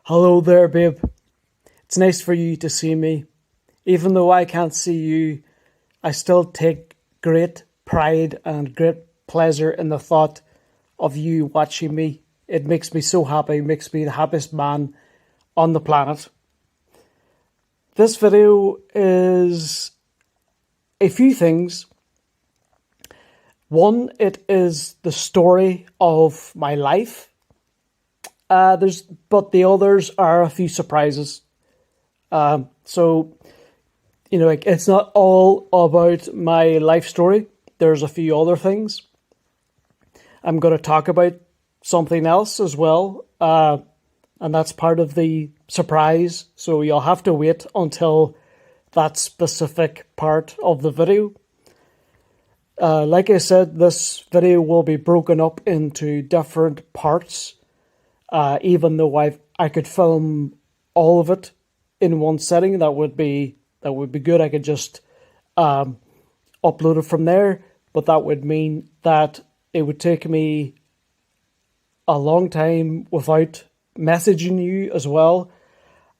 Hello there, babe. It's nice for you to see me. Even though I can't see you, I still take great pride and great pleasure in the thought of you watching me. It makes me so happy, it makes me the happiest man on the planet. This video is a few things. One, it is the story of my life. But the others are a few surprises. So, it's not all about my life story. There's a few other things. I'm going to talk about something else as well. And that's part of the surprise. So you'll have to wait until that specific part of the video. Like I said, this video will be broken up into different parts. Even though I could film all of it in one setting, that would be good. I could just upload it from there, but that would mean that it would take me a long time without messaging you as well,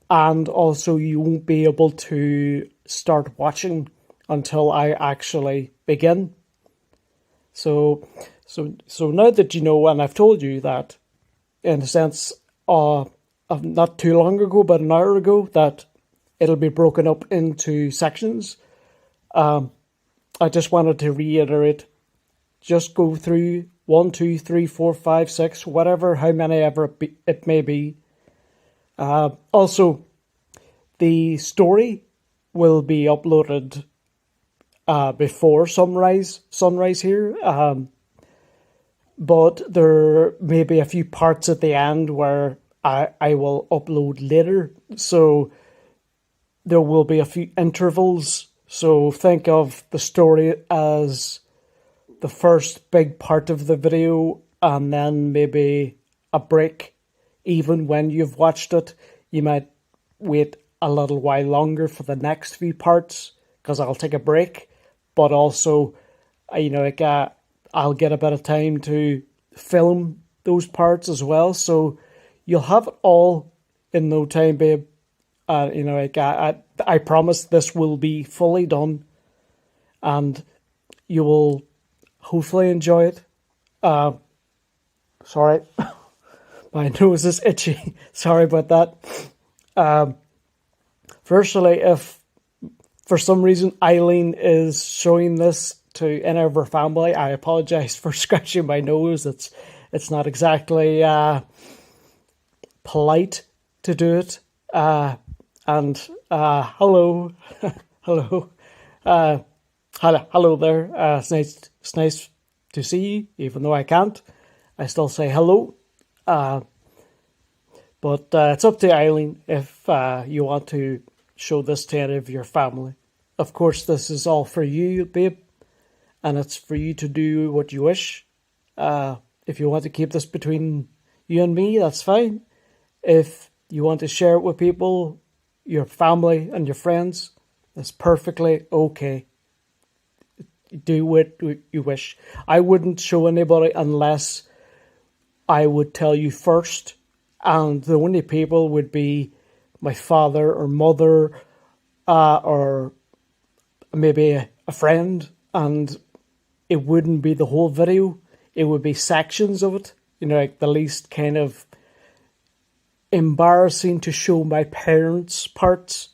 and also you won't be able to start watching until I actually begin. So now that you know, and I've told you that, in a sense, of not too long ago, but an hour ago, that it'll be broken up into sections. I just wanted to reiterate, just go through 1, 2, 3, 4, 5, 6, whatever, how many ever it may be. Also, the story will be uploaded before sunrise here. But there may be a few parts at the end where I will upload later. So there will be a few intervals. So think of the story as the first big part of the video, and then maybe a break. Even when you've watched it, you might wait a little while longer for the next few parts, because I'll take a break. But also, I'll get a bit of time to film those parts as well. So you'll have it all in no time, babe. I promise this will be fully done and you will hopefully enjoy it. Sorry, my nose is itchy. Sorry about that. Firstly, if for some reason Eileen is showing this to any of her family, I apologize for scratching my nose. It's not exactly polite to do it. Hello, hello there. It's nice to see you, even though I can't. I still say hello. But it's up to Eileen if you want to show this to any of your family. Of course, this is all for you, babe. And it's for you to do what you wish. If you want to keep this between you and me, that's fine. If you want to share it with people, your family and your friends, that's perfectly okay. Do what you wish. I wouldn't show anybody unless I would tell you first. And the only people would be my father or mother, or maybe a friend. And it wouldn't be the whole video. It would be sections of it. Like the least kind of embarrassing to show my parents' parts.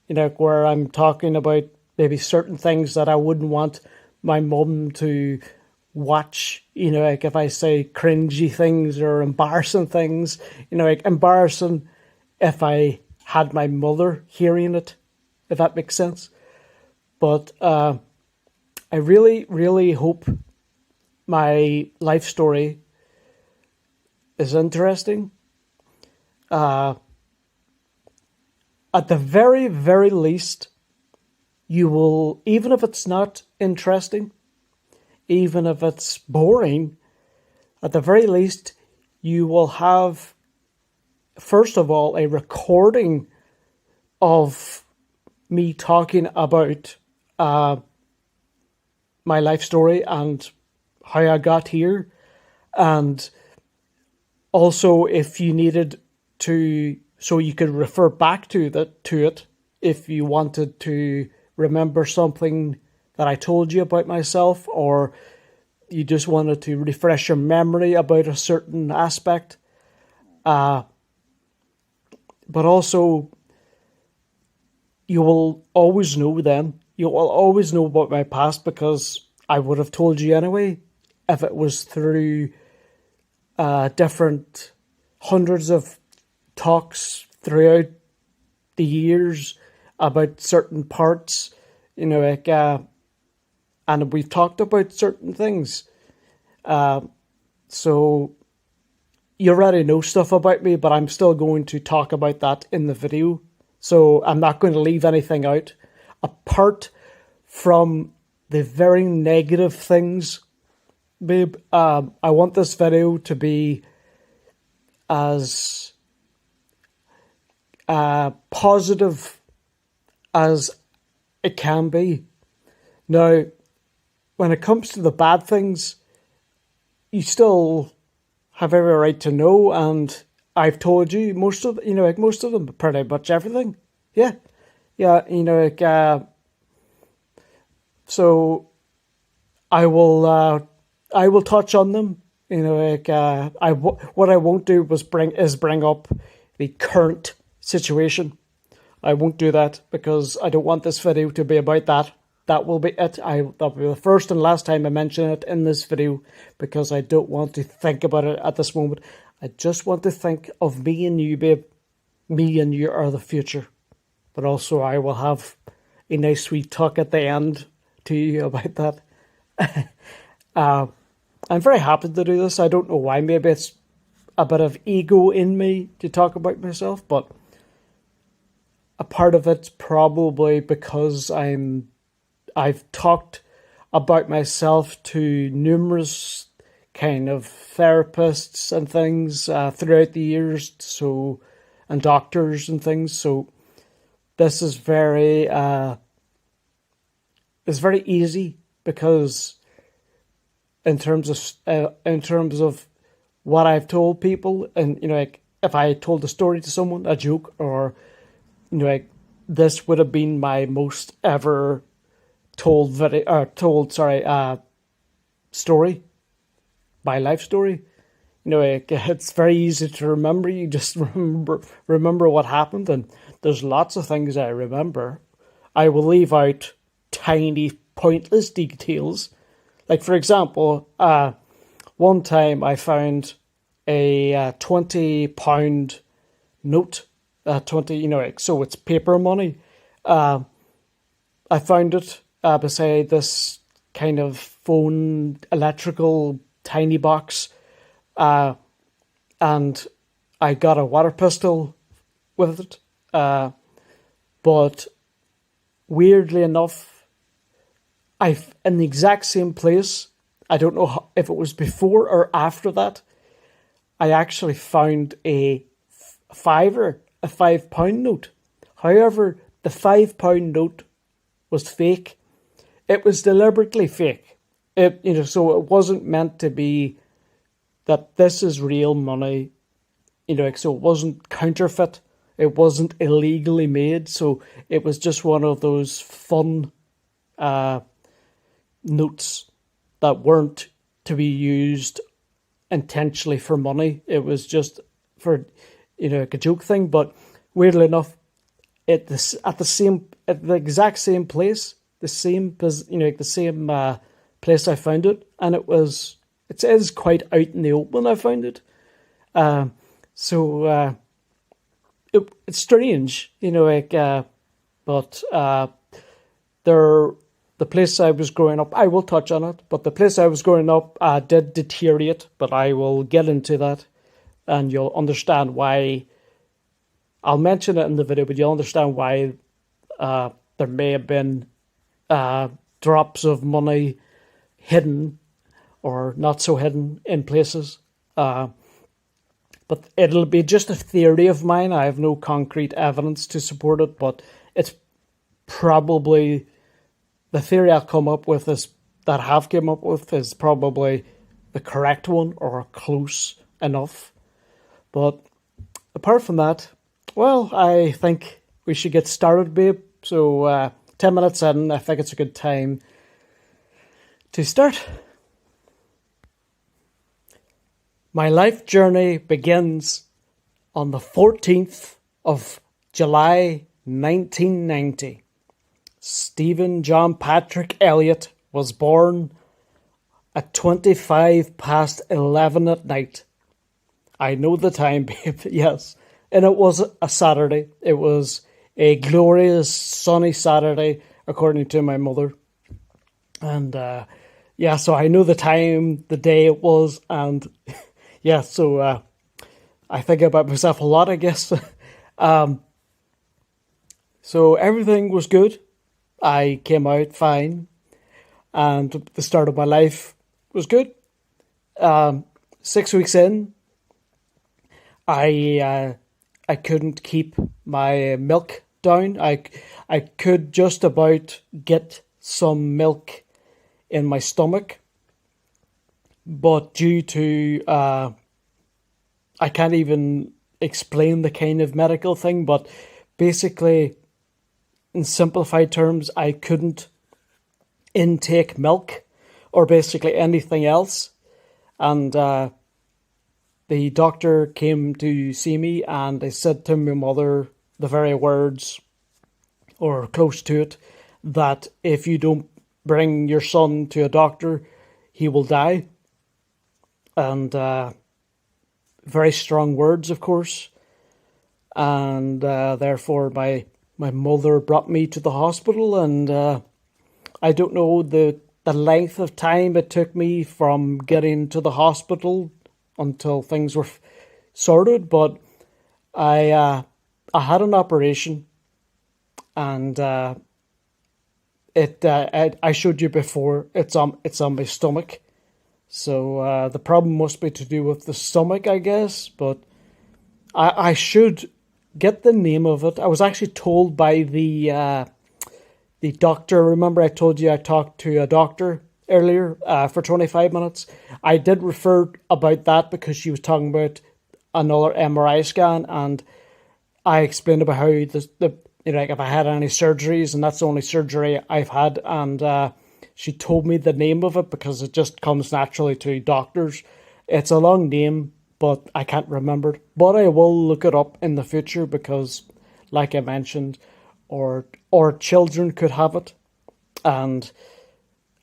Where I'm talking about maybe certain things that I wouldn't want my mum to watch. Like if I say cringy things or embarrassing things. Like embarrassing if I had my mother hearing it, if that makes sense. But I really, really hope my life story is interesting. At the very, very least, you will, even if it's not interesting, even if it's boring, at the very least, you will have, first of all, a recording of me talking about my life story and how I got here. And also, if you needed to so you could refer back to it if you wanted to remember something that I told you about myself, or you just wanted to refresh your memory about a certain aspect. But also, you will always know then. You will always know about my past because I would have told you anyway if it was through different hundreds of talks throughout the years about certain parts, and we've talked about certain things. So you already know stuff about me, but I'm still going to talk about that in the video. So I'm not going to leave anything out apart from the very negative things, babe. I want this video to be as positive as it can be. Now, when it comes to the bad things, you still have every right to know, and I've told you most of them, pretty much everything. Yeah, so I will touch on them. What I won't do is bring up the current situation. I won't do that because I don't want this video to be about that. That will be it. That'll be the first and last time I mention it in this video because I don't want to think about it at this moment. I just want to think of me and you, babe. Me and you are the future. But also I will have a nice sweet talk at the end to you about that. I'm very happy to do this. I don't know why. Maybe it's a bit of ego in me to talk about myself, but a part of it's probably because I've talked about myself to numerous kind of therapists and things throughout the years, and doctors and things. So this is very easy because in terms of what I've told people, and if I told a story to someone, a joke, or this would have been my most ever story, my life story. It's very easy to remember. You just remember what happened, and there's lots of things I remember. I will leave out tiny, pointless details. Like, for example, one time I found a £20 note, 20, so it's paper money. I found it beside this kind of phone electrical tiny box, and I got a water pistol with it. But weirdly enough, in the exact same place, I don't know if it was before or after that, I actually found a £5 note. However, the £5 note was fake. It was deliberately fake. So it wasn't meant to be that this is real money. So it wasn't counterfeit. It wasn't illegally made. So it was just one of those fun notes that weren't to be used intentionally for money. It was just for a joke thing. But weirdly enough, at the exact same place, the same place I found it, and it is quite out in the open. I found it, so it's strange, but the place I was growing up, I will touch on it, but the place I was growing up did deteriorate, but I will get into that, and you'll understand why. I'll mention it in the video, but you'll understand why there may have been drops of money hidden or not so hidden in places. But it'll be just a theory of mine. I have no concrete evidence to support it, but it's probably the theory I'll come up with is probably the correct one or close enough. But apart from that, Well, I think we should get started, babe. So, 10 minutes in, I think it's a good time to start. My life journey begins on the 14th of July 1990. Stephen John Patrick Elliott was born at 25 past 11 at night. I know the time, babe, yes. And it was a Saturday. It was a glorious sunny Saturday, according to my mother. And so I know the time, the day it was, and so I think about myself a lot, I guess. So everything was good. I came out fine, and the start of my life was good. 6 weeks in, I couldn't keep my milk down. I could just about get some milk in my stomach, but due to I can't even explain the kind of medical thing, but basically, in simplified terms, I couldn't intake milk or basically anything else. And the doctor came to see me, and they said to my mother the very words, or close to it, that if you don't bring your son to a doctor, he will die. And very strong words, of course. And therefore, my mother brought me to the hospital, and I don't know the length of time it took me from getting to the hospital until things were sorted, but I had an operation, and I showed you before, it's on my stomach. So the problem must be to do with the stomach, I guess, but I should get the name of it. I was actually told by the doctor. Remember I told you I talked to a doctor earlier for 25 minutes. I did refer about that because she was talking about another MRI scan, and I explained about how like if I had any surgeries, and that's the only surgery I've had, and she told me the name of it because it just comes naturally to doctors. It's a long name, but I can't remember it. But I will look it up in the future because, like I mentioned, or children could have it, and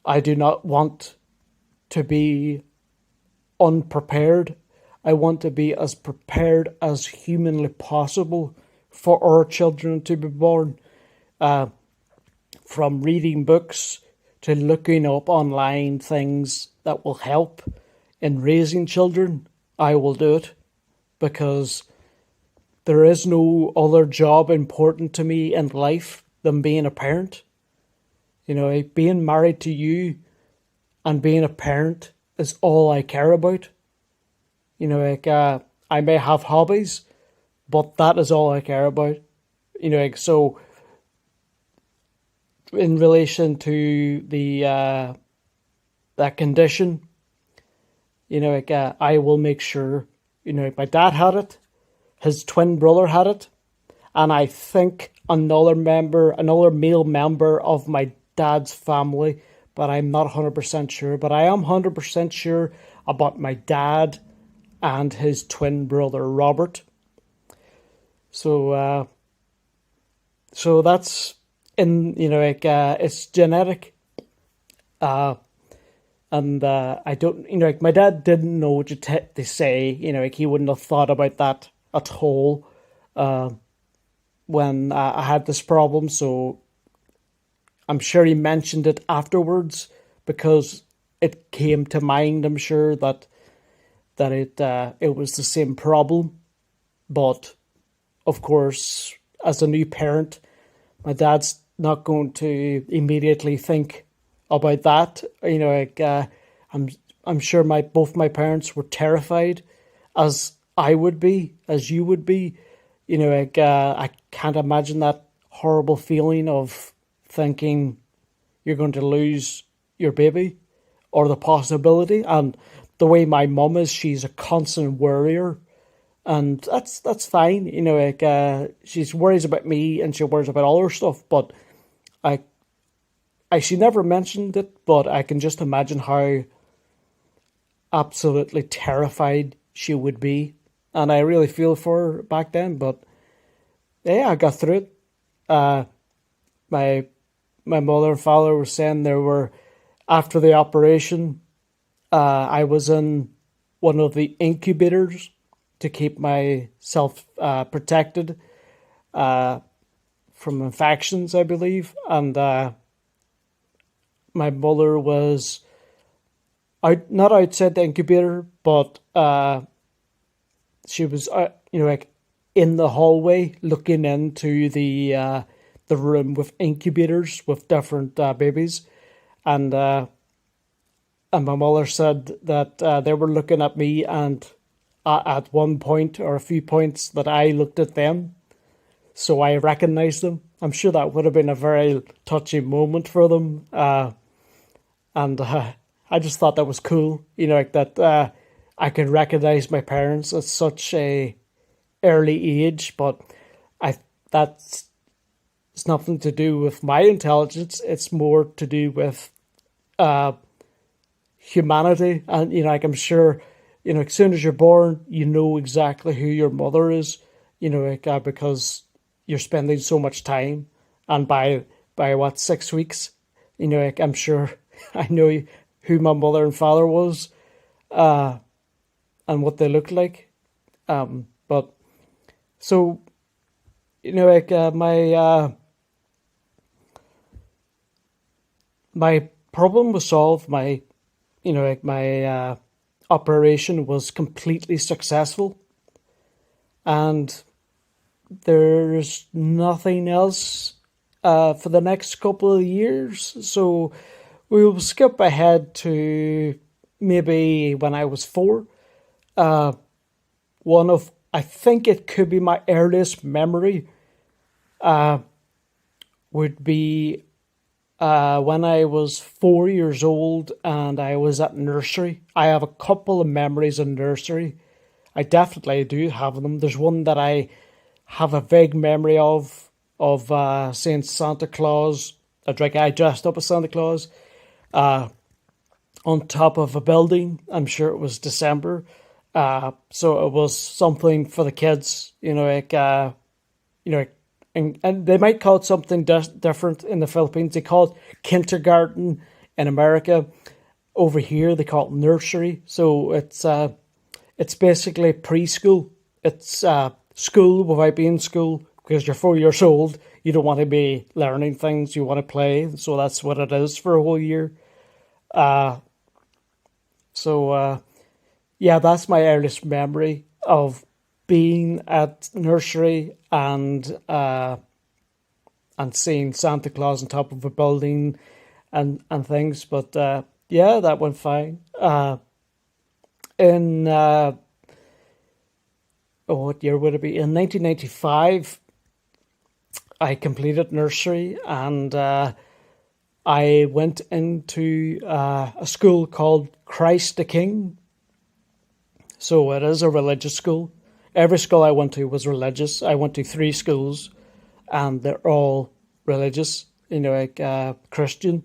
I do not want to be unprepared. I want to be as prepared as humanly possible for our children to be born. From reading books to looking up online things that will help in raising children, I will do it, because there is no other job important to me in life than being a parent. You know, being married to you and being a parent is all I care about. You know, like I may have hobbies, but that is all I care about. You know, like, so in relation to the that condition, you know, like I will make sure. You know, like my dad had it, his twin brother had it, and I think another male member of my dad's family, but I'm not 100% sure. But I am 100% sure about my dad and his twin brother Robert. So that's in, you know, like it's genetic. And I don't, you know, like my dad didn't know what to say, you know, like he wouldn't have thought about that at all when I had this problem. So I'm sure he mentioned it afterwards because it came to mind. I'm sure that it was the same problem, but of course, as a new parent, my dad's not going to immediately think about that. You know, like I'm sure both my parents were terrified, as I would be, as you would be. You know, like I can't imagine that horrible feeling of thinking you're going to lose your baby, or the possibility. And the way my mum is, she's a constant worrier, and that's fine. Like she's worries about me and she worries about all her stuff, but I she never mentioned it, but I can just imagine how absolutely terrified she would be, and I really feel for her back then. But yeah, I got through it. Uh, my my mother and father were saying there were after the operation, I was in one of the incubators to keep myself protected from infections, I believe, and my mother was not outside the incubator, but she was like in the hallway looking into the room with incubators with different babies, and my mother said that they were looking at me, and at one point or a few points that I looked at them, so I recognized them. I'm sure that would have been a very touchy moment for them, and I just thought that was cool. Like that I could recognize my parents at such a early age, but I that's it's nothing to do with my intelligence. It's more to do with humanity, and like I'm sure, as soon as you're born, you know exactly who your mother is. Like because you're spending so much time, and by what 6 weeks, like I'm sure I know who my mother and father was, and what they looked like. But so like my problem was solved. Like my operation was completely successful, and there's nothing else for the next couple of years. So we will skip ahead to maybe when I was 4. One of I think it could be my earliest memory would be when I was 4 years old and I was at nursery. I have a couple of memories in nursery. I definitely do have them. There's one that I have a vague memory of seeing Santa Claus. I dressed up as Santa Claus on top of a building. I'm sure it was December. So it was something for the kids, and they might call it something different in the Philippines. They call it kindergarten in America. Over here, they call it nursery. So it's basically preschool. It's school without being school, because you're 4 years old. You don't want to be learning things. You want to play. So that's what it is for a whole year. So yeah, that's my earliest memory of being at nursery and seeing Santa Claus on top of a building and things. But yeah, that went fine. In what year would it be? In 1995, I completed nursery, and I went into a school called Christ the King. So it is a religious school. Every school I went to was religious. I went to 3 schools, and they're all religious, like Christian.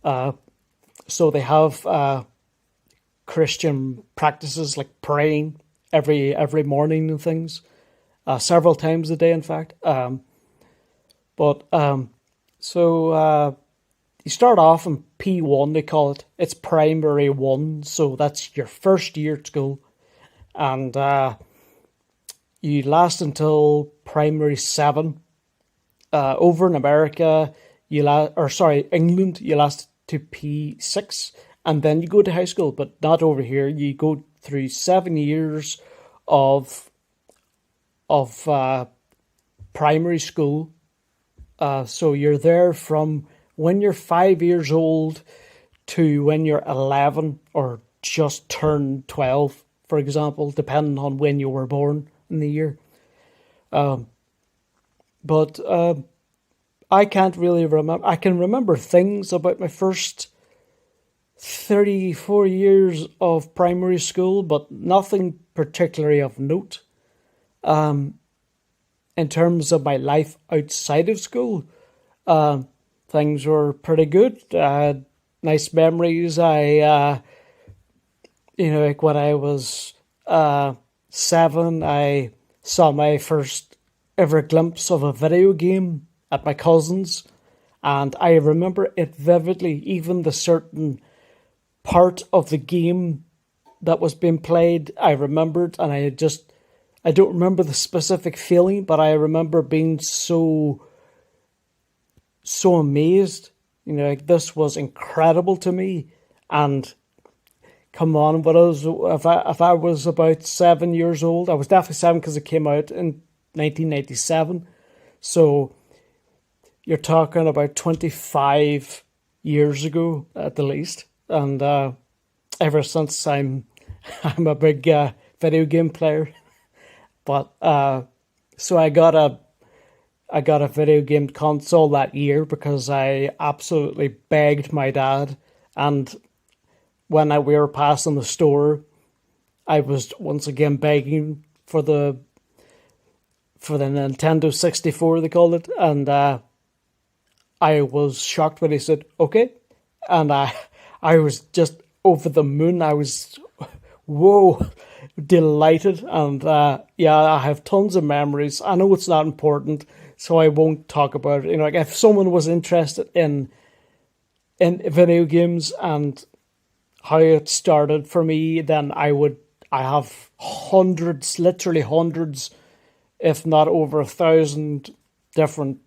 So they have Christian practices like praying every morning and things, several times a day, in fact. But so you start off in P1, they call it. It's primary 1, so that's your first year at school. And you last until primary 7. Over in America, England, you last to P6, and then you go to high school. But not over here. You go through 7 years of primary school. So you're there from when you're 5 years old to when you're 11 or just turned 12, for example, depending on when you were born in the year. But I can't really remember. I can remember things about my first 34 years of primary school, but nothing particularly of note. In terms of my life outside of school, things were pretty good. I had nice memories. Like when I was 7, I saw my first ever glimpse of a video game at my cousin's, and I remember it vividly, even the certain part of the game that was being played, I remembered, and I don't remember the specific feeling, but I remember being so amazed. Like this was incredible to me, and come on, but if I was about 7 years old, I was definitely 7 because it came out in 1997. So you're talking about 25 years ago at the least, and ever since I'm a big video game player. But so I got a video game console that year because I absolutely begged my dad, and when we were passing the store, I was once again begging for the Nintendo 64, they called it, and I was shocked when he said okay, and I was just over the moon. I was whoa, delighted, and yeah, I have tons of memories. I know it's not important, so I won't talk about it. Like if someone was interested in video games and how it started for me, then I have hundreds, literally hundreds, if not over 1,000 different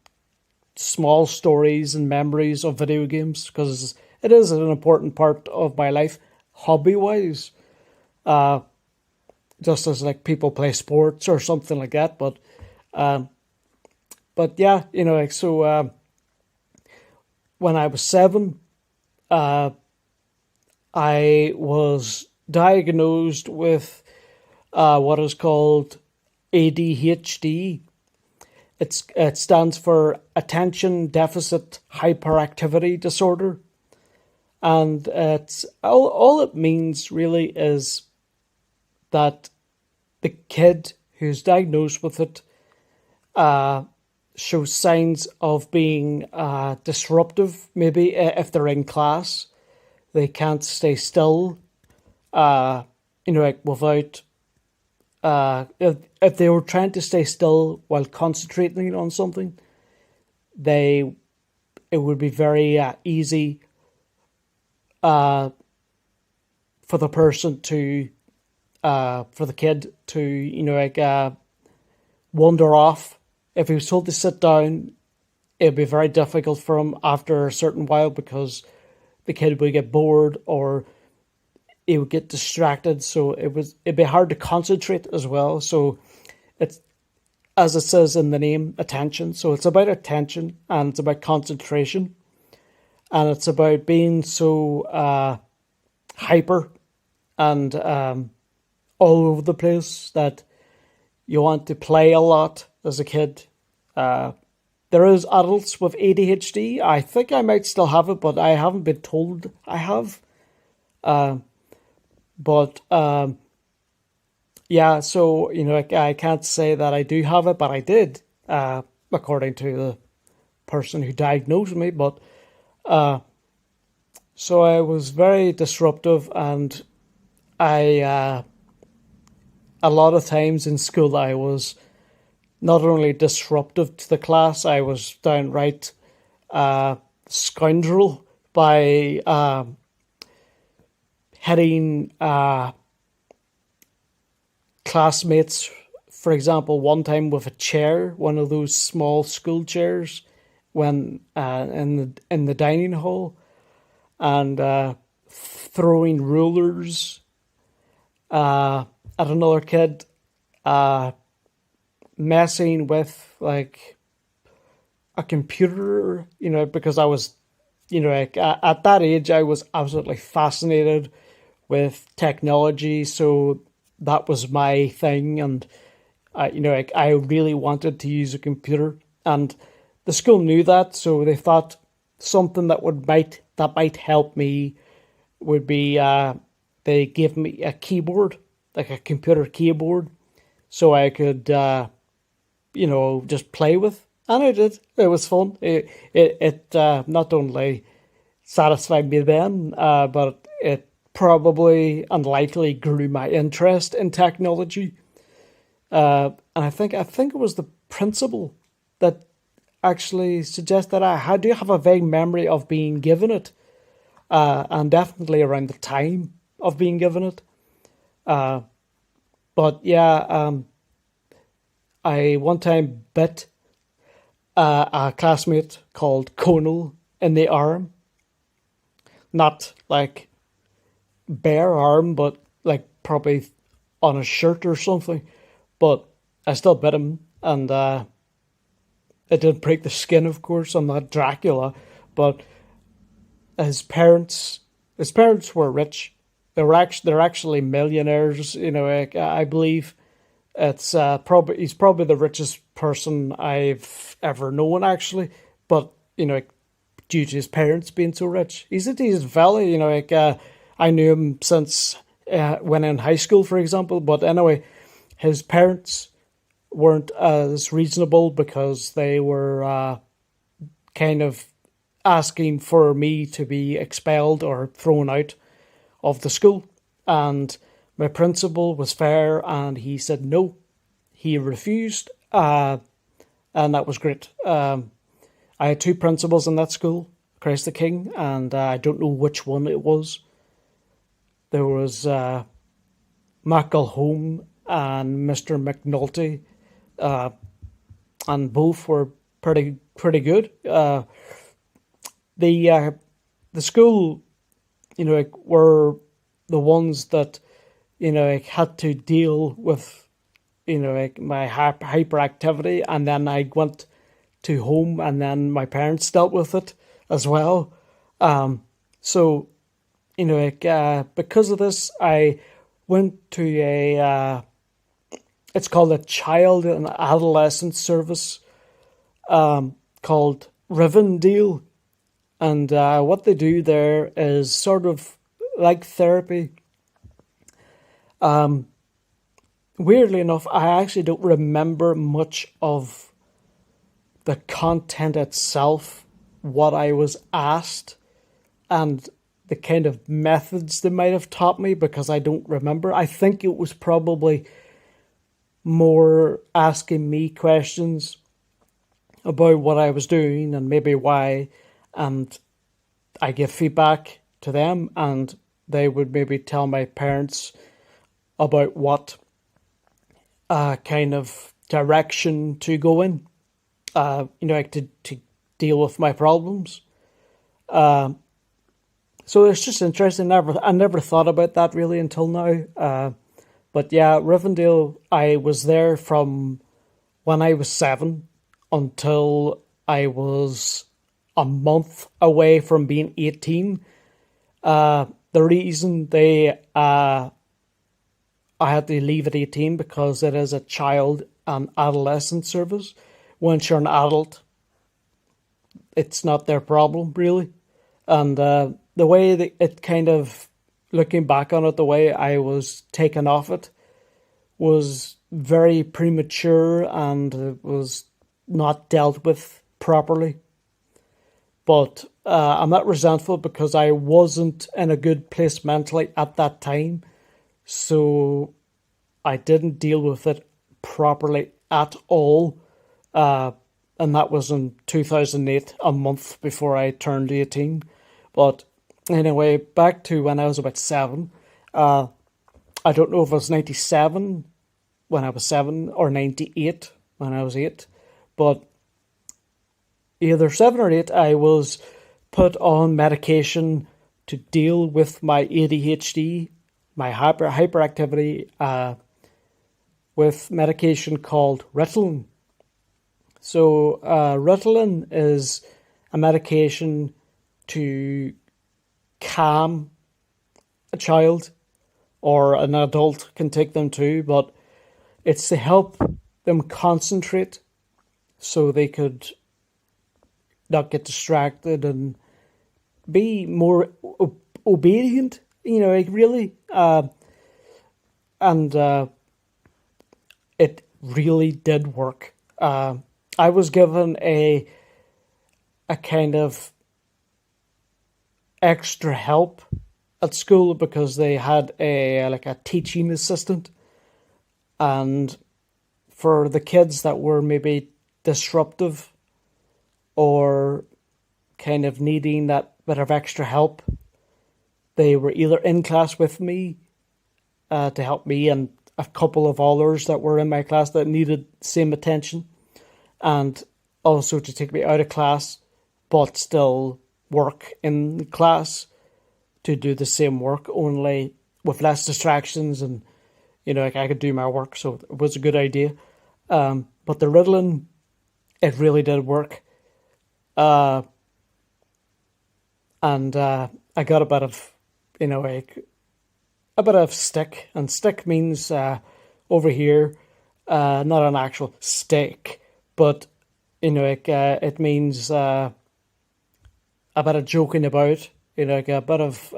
small stories and memories of video games, because it is an important part of my life, hobby wise. Just as like people play sports or something like that, but yeah, like so. When I was 7, I was diagnosed with what is called ADHD. It stands for Attention Deficit Hyperactivity Disorder, and it's all it means really is that the kid who's diagnosed with it shows signs of being disruptive. Maybe if they're in class, they can't stay still. Like without if they were trying to stay still while concentrating on something, it would be very easy for the person to for the kid to wander off. If he was told to sit down, it'd be very difficult for him after a certain while because the kid would get bored or he would get distracted. So it'd be hard to concentrate as well. So it's, as it says in the name, attention. So it's about attention and it's about concentration, and it's about being so hyper and all over the place that you want to play a lot as a kid. There is adults with ADHD. I think I might still have it, but I haven't been told I have. But yeah, so I can't say that I do have it, but I did, according to the person who diagnosed me. But so I was very disruptive, and I a lot of times in school I was not only disruptive to the class, I was downright scoundrel by hitting classmates. For example, one time with a chair, one of those small school chairs, when in the dining hall, and throwing rulers at another kid, messing with like a computer, because I was, like, at that age, I was absolutely fascinated with technology. So that was my thing. And, I really wanted to use a computer, and the school knew that. So they thought something that might help me would be, they gave me a keyboard, like a computer keyboard. so I could, just play with. And I did. It was fun. It not only satisfied me then, but it probably and likely grew my interest in technology. And I think it was the principal that actually suggests that I do have a vague memory of being given it, and definitely around the time of being given it. But yeah, I one time bit a classmate called Conal in the arm, not like bare arm, but like probably on a shirt or something. But I still bit him, and it didn't break the skin, of course. I'm not Dracula, but his parents, his parents were rich. They're actually millionaires. I believe probably he's probably the richest person I've ever known, actually. But due to his parents being so rich, he's a decent fella. I knew him since when in high school, for example. But anyway, his parents weren't as reasonable because they were kind of asking for me to be expelled or thrown out of the school. And my principal was fair and he said no. He refused, and that was great. I had two principals in that school, Christ the King, and I don't know which one it was. There was Mackle and Mr. McNulty, and both were pretty good. The school, were the ones that had to deal with my hyperactivity, and then I went to home, and then my parents dealt with it as well. So because of this, I went to it's called a child and adolescent service, called Rivendell. And what they do there is sort of like therapy. Weirdly enough, I actually don't remember much of the content itself, what I was asked, and the kind of methods they might have taught me, because I don't remember. I think it was probably more asking me questions about what I was doing and maybe why, and I give feedback to them, and they would maybe tell my parents about what kind of direction to go in, like to deal with my problems. So it's just interesting. I never thought about that really until now. But yeah, Rivendell, I was there from when I was 7 until I was a month away from being 18. The reason I had to leave at 18 because it is a child and adolescent service. Once you're an adult, it's not their problem really. And the way that it kind of, looking back on it, the way I was taken off it was very premature, and it was not dealt with properly. But I'm not resentful because I wasn't in a good place mentally at that time. So I didn't deal with it properly at all. And that was in 2008, a month before I turned 18. But anyway, back to when I was about 7. I don't know if it was 97 when I was 7 or 98 when I was 8. But either 7 or 8, I was put on medication to deal with my ADHD, my hyperactivity, with medication called Ritalin. So Ritalin is a medication to calm a child, or an adult can take them too, but it's to help them concentrate so they could not get distracted and be more obedient, like really. And it really did work. I was given a kind of extra help at school because they had a teaching assistant, and for the kids that were maybe disruptive or kind of needing that bit of extra help, they were either in class with me to help me and a couple of others that were in my class that needed same attention, and also to take me out of class but still work in the class to do the same work, only with less distractions, and I could do my work, so it was a good idea. But the Ritalin, it really did work. And I got a bit of, a bit of stick, and stick means over here, not an actual stick, but it means a bit of joking about, a bit of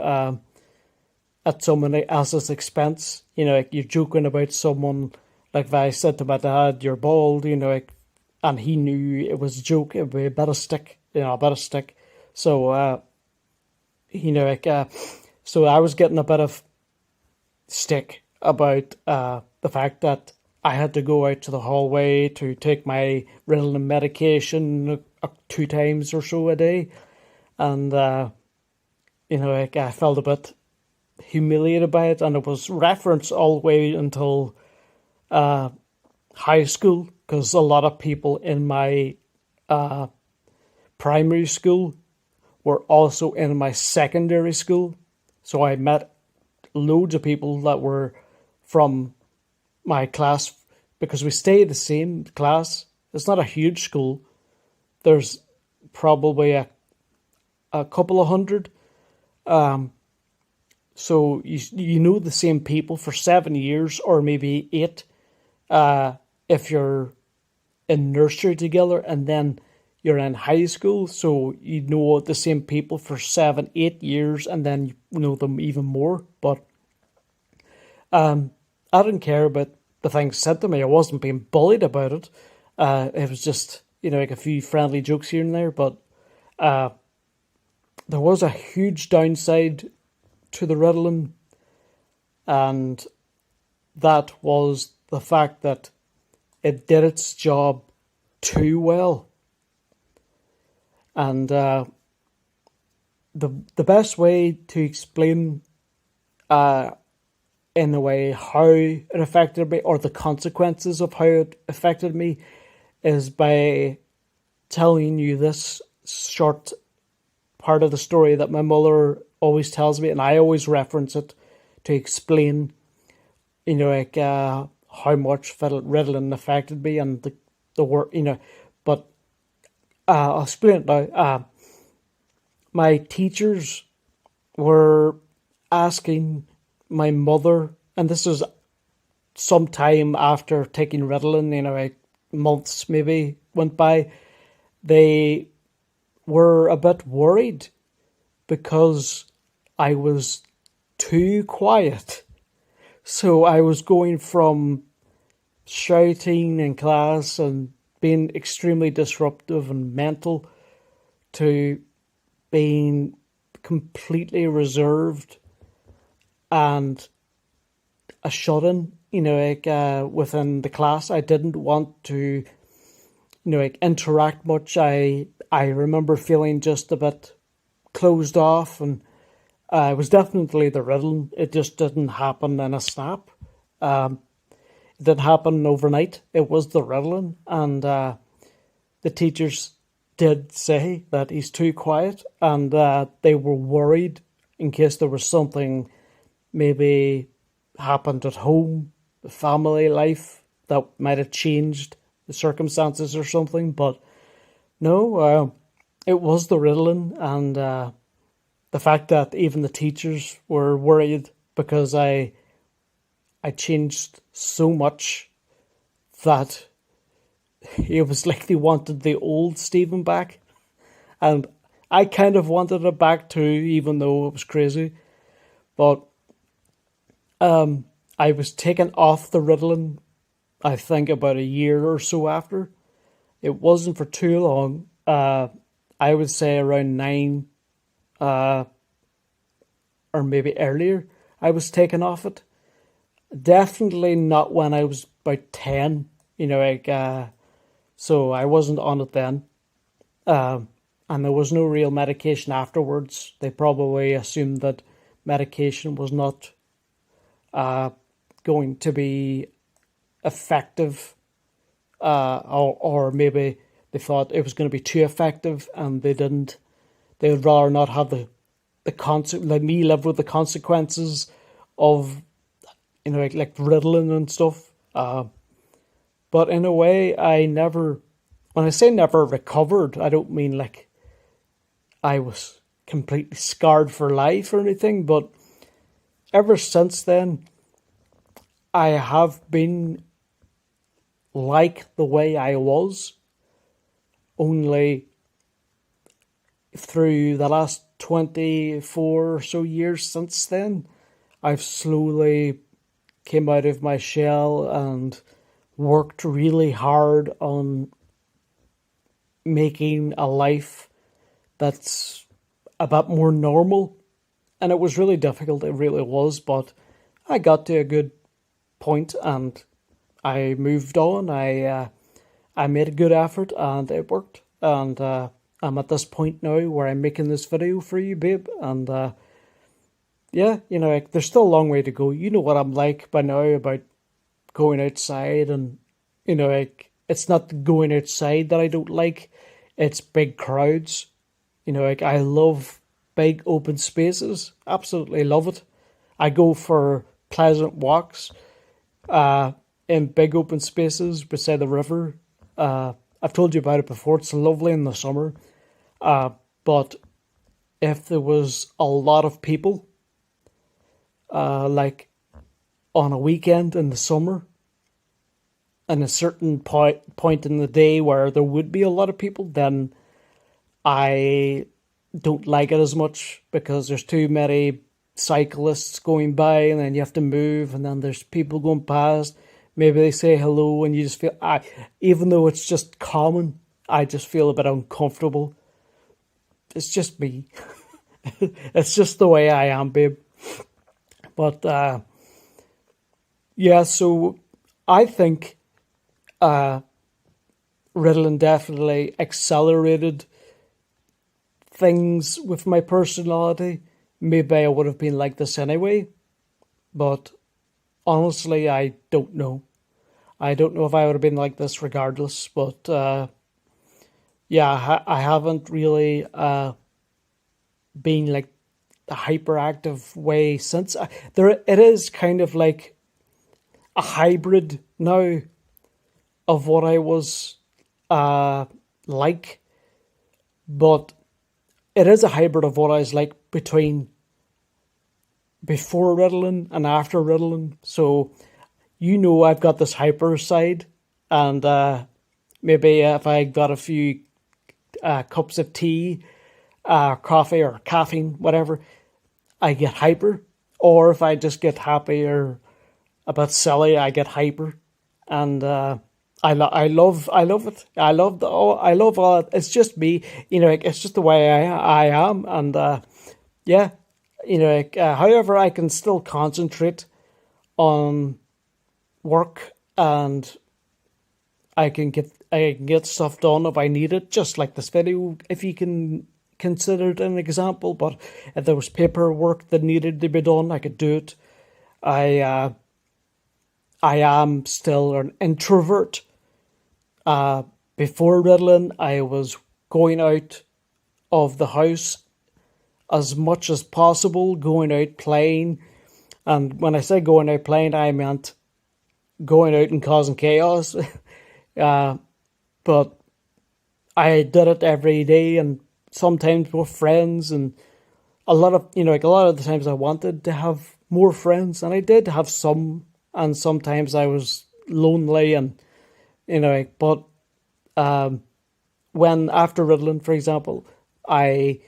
at someone else's expense. You're joking about someone. Like if I said to my dad, "You're bald," and he knew it was a joke, it would be a bit of stick, a bit of stick. So, so I was getting a bit of stick about the fact that I had to go out to the hallway to take my Ritalin medication 2 times or so a day, and I felt a bit humiliated by it, and it was referenced all the way until high school, because a lot of people in my primary school were also in my secondary school. So I met loads of people that were from my class, because we stayed the same class. It's not a huge school. There's probably a couple of hundred. So you know the same people for 7 years, or maybe 8, if you're in nursery together, and then you're in high school, so you know the same people for 7, 8 years, and then you know them even more. But I didn't care about the things said to me. I wasn't being bullied about it. It was just, a few friendly jokes here and there. But there was a huge downside to the Ritalin, and that was the fact that it did its job too well. And the best way to explain in a way how it affected me, or the consequences of how it affected me, is by telling you this short part of the story that my mother always tells me, and I always reference it to explain, how much Ritalin affected me, and the work, But I'll explain it now. My teachers were asking my mother, and this was some time after taking Ritalin, months maybe went by. They were a bit worried because I was too quiet. So I was going from shouting in class and being extremely disruptive and mental to being completely reserved and a shut-in, within the class. I didn't want to, interact much. I remember feeling just a bit closed off, and it was definitely the Ritalin. It just didn't happen in a snap. It didn't happen overnight. It was the Ritalin, and the teachers did say that he's too quiet, and they were worried in case there was something maybe happened at home, the family life, that might have changed the circumstances or something. But no, it was the Ritalin, and the fact that even the teachers were worried because I changed so much that it was like they wanted the old Stephen back, and I kind of wanted it back too, even though it was crazy. But I was taken off the Ritalin I think about a year or so after. It wasn't for too long. I would say around 9, uh, or maybe earlier, I was taken off it. Definitely not when I was about 10, so I wasn't on it then. And there was no real medication afterwards. They probably assumed that medication was not going to be effective, or maybe they thought it was going to be too effective, and they didn't. They would rather not have let me live with the consequences of like Ritalin and stuff. But in a way, I never. When I say never recovered, I don't mean like I was completely scarred for life or anything. But ever since then, I have been like the way I was, only through the last 24 or so years since then, I've slowly came out of my shell and worked really hard on making a life that's a bit more normal. And it was really difficult, it really was, but I got to a good point and I moved on. I made a good effort and it worked. And I'm at this point now where I'm making this video for you, babe. And yeah, like, there's still a long way to go. You know what I'm like by now about going outside, and like, it's not going outside that I don't like. It's big crowds. Like, I love big open spaces. Absolutely love it. I go for pleasant walks in big open spaces beside the river. I've told you about it before. It's lovely in the summer. But if there was a lot of people, like on a weekend in the summer, and a certain point in the day where there would be a lot of people, then I don't like it as much because there's too many cyclists going by, and then you have to move, and then there's people going past. Maybe they say hello, and you just feel, even though it's just common, I just feel a bit uncomfortable. It's just me. It's just the way I am, babe. But yeah, so I think Ritalin definitely accelerated things with my personality. Maybe I would have been like this anyway, but honestly, I don't know. I don't know if I would have been like this regardless, but yeah, I haven't really been like the hyperactive way since. It is kind of like a hybrid now of what I was like, but it is a hybrid of what I was like between before Ritalin and after Ritalin. So, I've got this hyper side, and maybe if I got a few cups of tea, coffee, or caffeine, whatever, I get hyper. Or if I just get happy or a bit silly, I get hyper. And I love it. I love all it. It's just me, like, it's just the way I am. And yeah, like, however, I can still concentrate on work, and I can get stuff done if I need it, just like this video, if you can consider it an example. But if there was paperwork that needed to be done, I could do it. I am still an introvert. Before Ritalin, I was going out of the house as much as possible, going out playing. And when I say going out playing, I meant going out and causing chaos. But I did it every day, and sometimes with friends, and a lot of the times I wanted to have more friends, and I did have some, and sometimes I was lonely, and but when after Ritalin, for example, I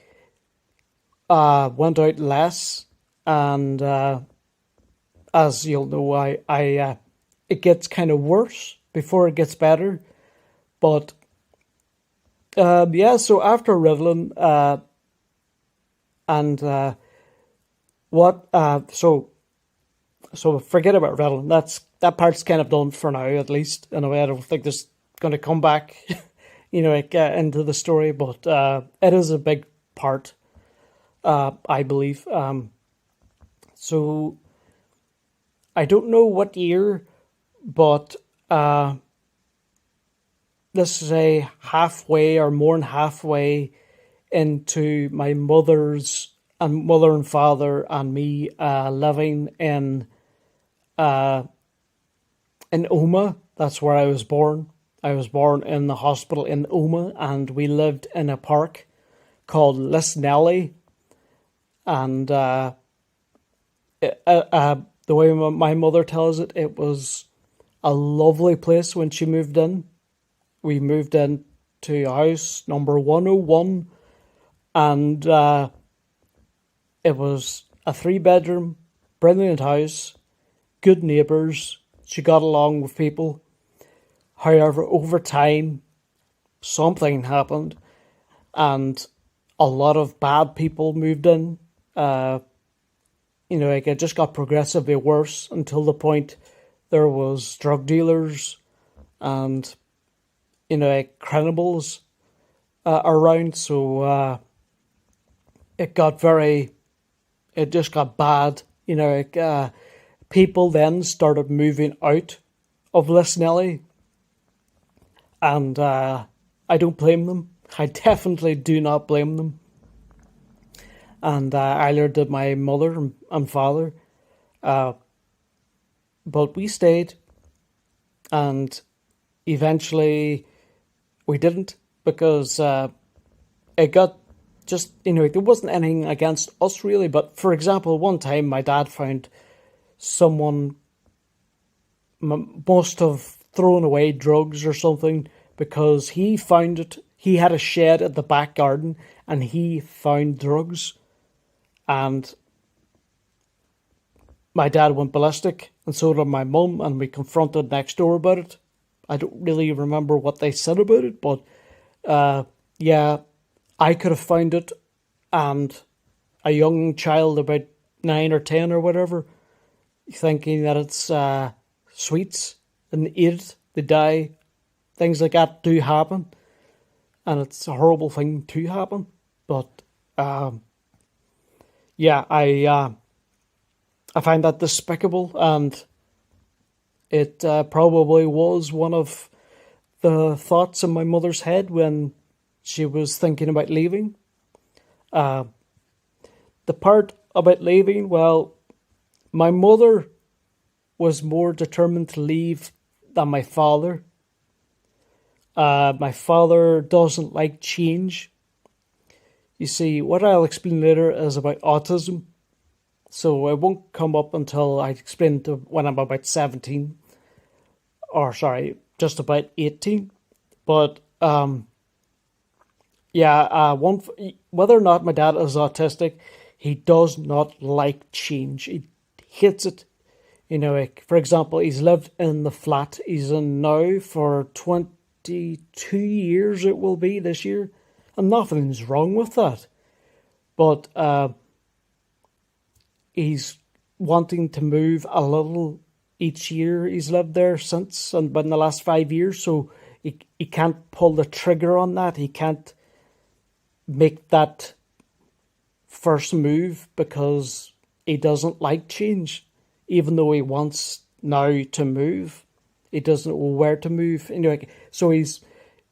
went out less, and as you'll know, I it gets kind of worse before it gets better. But yeah, so after Rivlin, and what so forget about Rivlin. That part's kind of done for now, at least in a way. I don't think there's going to come back, into the story, but it is a big part, I believe. So I don't know what year, but this is a halfway or more than halfway into my mother and father and me living in Omagh. That's where I was born. I was born in the hospital in Omagh, and we lived in a park called Lisnelly. And the way my mother tells it, it was a lovely place when she moved in. We moved in to house number 101, and it was a 3-bedroom, brilliant house, good neighbours. She got along with people. However, over time, something happened, and a lot of bad people moved in. It just got progressively worse until the point there was drug dealers and criminals around. So it just got bad. People then started moving out of Lisnelly, and I don't blame them. I definitely do not blame them. And either did my mother and father. But we stayed, and eventually we didn't, because it got just, there wasn't anything against us really. But for example, one time my dad found someone must have thrown away drugs or something, because he found it. He had a shed at the back garden and he found drugs, and my dad went ballistic, and so did my mum, and we confronted next door about it. I don't really remember what they said about it, but yeah, I could have found it, and a young child about 9 or 10 or whatever, thinking that it's sweets, and ate it, they die. Things like that do happen, and it's a horrible thing to happen. But yeah, I find that despicable, and it probably was one of the thoughts in my mother's head when she was thinking about leaving. The part about leaving, well, my mother was more determined to leave than my father. My father doesn't like change. You see, what I'll explain later is about autism, so it won't come up until I explain to when I'm about 17, or sorry, just about 18. But whether or not my dad is autistic, he does not like change. He hates it. For example, he's lived in the flat he's in now for 22 years, it will be this year, and nothing's wrong with that. But he's wanting to move a little each year he's lived there since, but in the last 5 years, so he can't pull the trigger on that. He can't make that first move because he doesn't like change, even though he wants now to move. He doesn't know where to move. So he's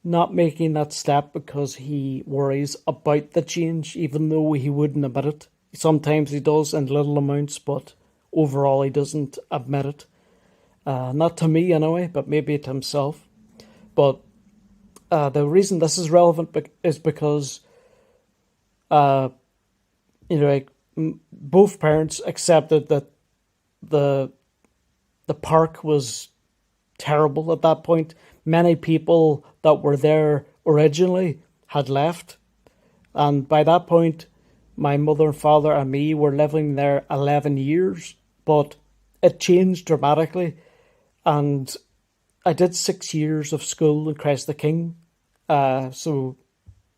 not making that step because he worries about the change, even though he wouldn't admit it. Sometimes he does in little amounts, but overall he doesn't admit it. Not to me anyway, but maybe to himself. But the reason this is relevant is because both parents accepted that the park was terrible at that point. Many people that were there originally had left, and by that point my mother and father and me were living there 11 years, but it changed dramatically. And I did 6 years of school in Christ the King. So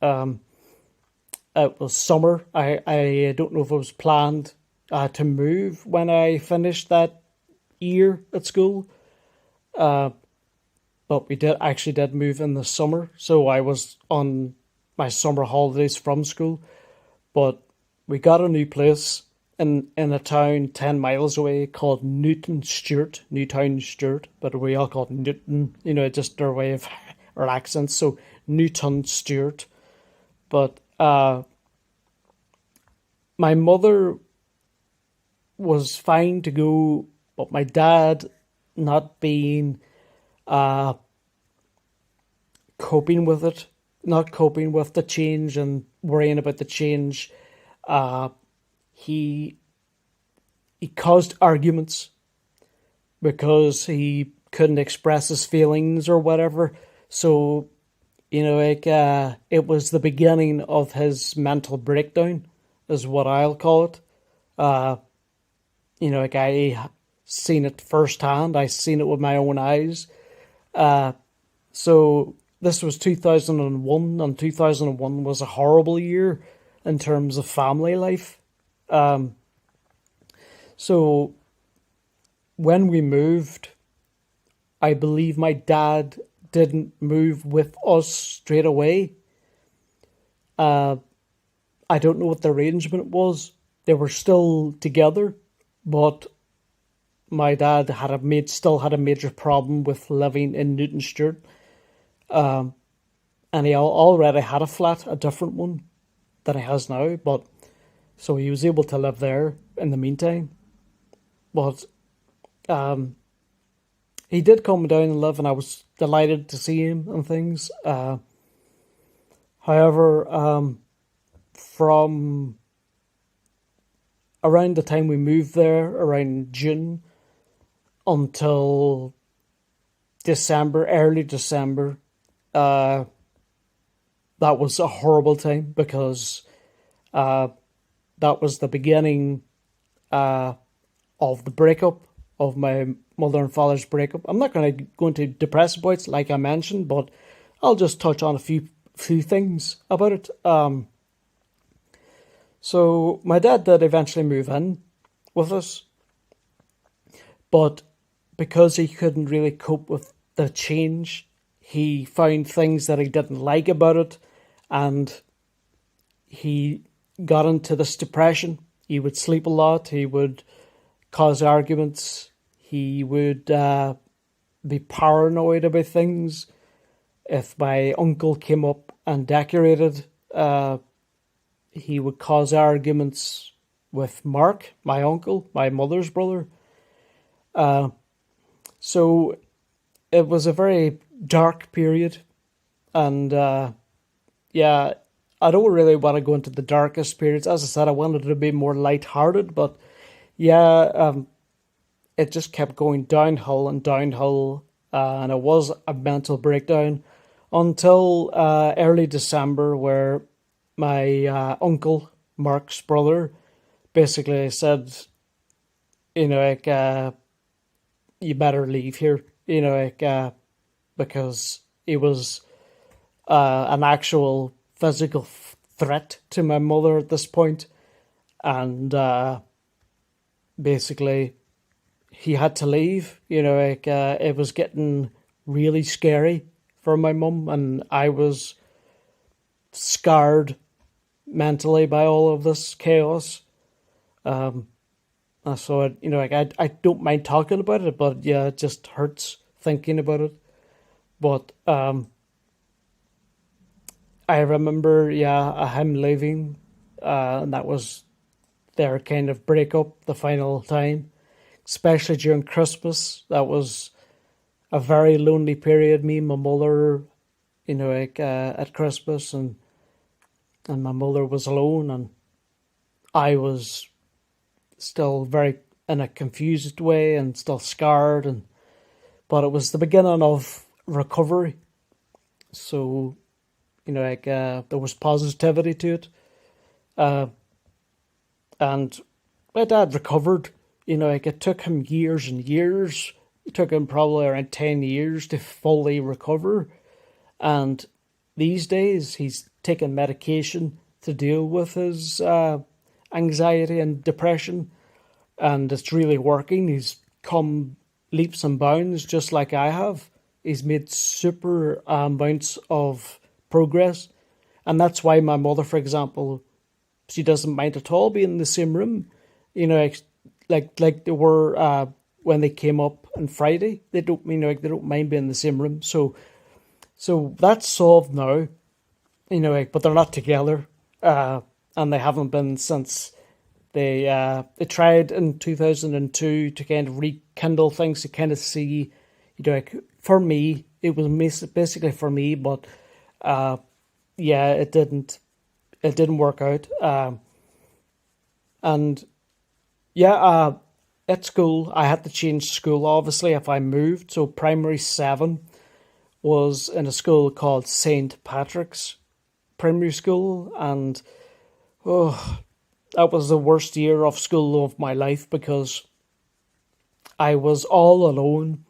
it was summer. I don't know if it was planned to move when I finished that year at school. But we did move in the summer. So I was on my summer holidays from school. But we got a new place in a town 10 miles away called Newtown Stewart, but we all call it Newton, just their way of our accents. So Newton Stewart. But my mother was fine to go, but my dad not being coping with it, not coping with the change and worrying about the change. He caused arguments because he couldn't express his feelings or whatever. So, it was the beginning of his mental breakdown, is what I'll call it. I seen it firsthand. I seen it with my own eyes. So this was 2001, and 2001 was a horrible year in terms of family life. So when we moved, I believe my dad didn't move with us straight away. I don't know what the arrangement was. They were still together, but my dad still had a major problem with living in Newton Stewart. And he already had a flat, a different one that he has now, but so he was able to live there in the meantime. But he did come down and live, and I was delighted to see him and things. However, from around the time we moved there, around June, until December, early December, that was a horrible time because that was the beginning of the breakup, of my mother and father's breakup. I'm not going to go into depressive points like I mentioned, but I'll just touch on a few things about it. So my dad did eventually move in with us, but because he couldn't really cope with the change, he found things that he didn't like about it, and he got into this depression. He would sleep a lot. He would cause arguments. He would be paranoid about things. If my uncle came up and decorated, he would cause arguments with Mark, my uncle, my mother's brother. So it was a very dark period. And yeah, I don't really want to go into the darkest periods. As I said, I wanted it to be more lighthearted, but yeah, it just kept going downhill and downhill, and it was a mental breakdown until early December, where my uncle, Mark's brother, basically said, you better leave here, because he was an actual physical threat to my mother at this point, and basically he had to leave. It was getting really scary for my mum, and I was scarred mentally by all of this chaos. So I don't mind talking about it, but yeah, it just hurts thinking about it. But I remember, him leaving, and that was their kind of breakup, the final time, especially during Christmas. That was a very lonely period. Me and my mother, at Christmas, and my mother was alone, and I was still very in a confused way and still scarred, but it was the beginning of recovery. So, there was positivity to it. And my dad recovered. It took him years and years, It took him probably around 10 years to fully recover. And these days, he's taking medication to deal with his anxiety and depression. And it's really working. He's come leaps and bounds just like I have. He's made super amounts of progress. And that's why my mother, for example, she doesn't mind at all being in the same room. You know, like they were when they came up on Friday. They don't, they don't mind being in the same room. So that's solved now. But they're not together, and they haven't been since they tried in 2002 to kind of rekindle things, to kind of see, for me it was basically for me, but yeah, it didn't work out. And yeah, at school I had to change school obviously if I moved. So primary 7 was in a school called St. Patrick's Primary School, and oh, that was the worst year of school of my life because I was all alone.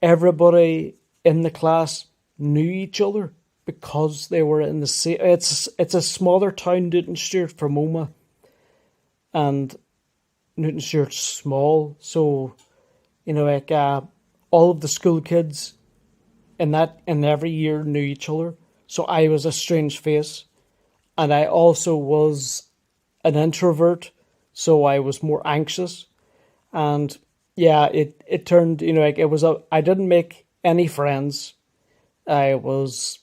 Everybody in the class knew each other because they were in the same. It's a smaller town, Newton Stewart, from Omagh, and Newton Stewart's small, so all of the school kids in every year knew each other. So I was a strange face, and I also was an introvert, so I was more anxious, and yeah, it turned, I didn't make any friends. I was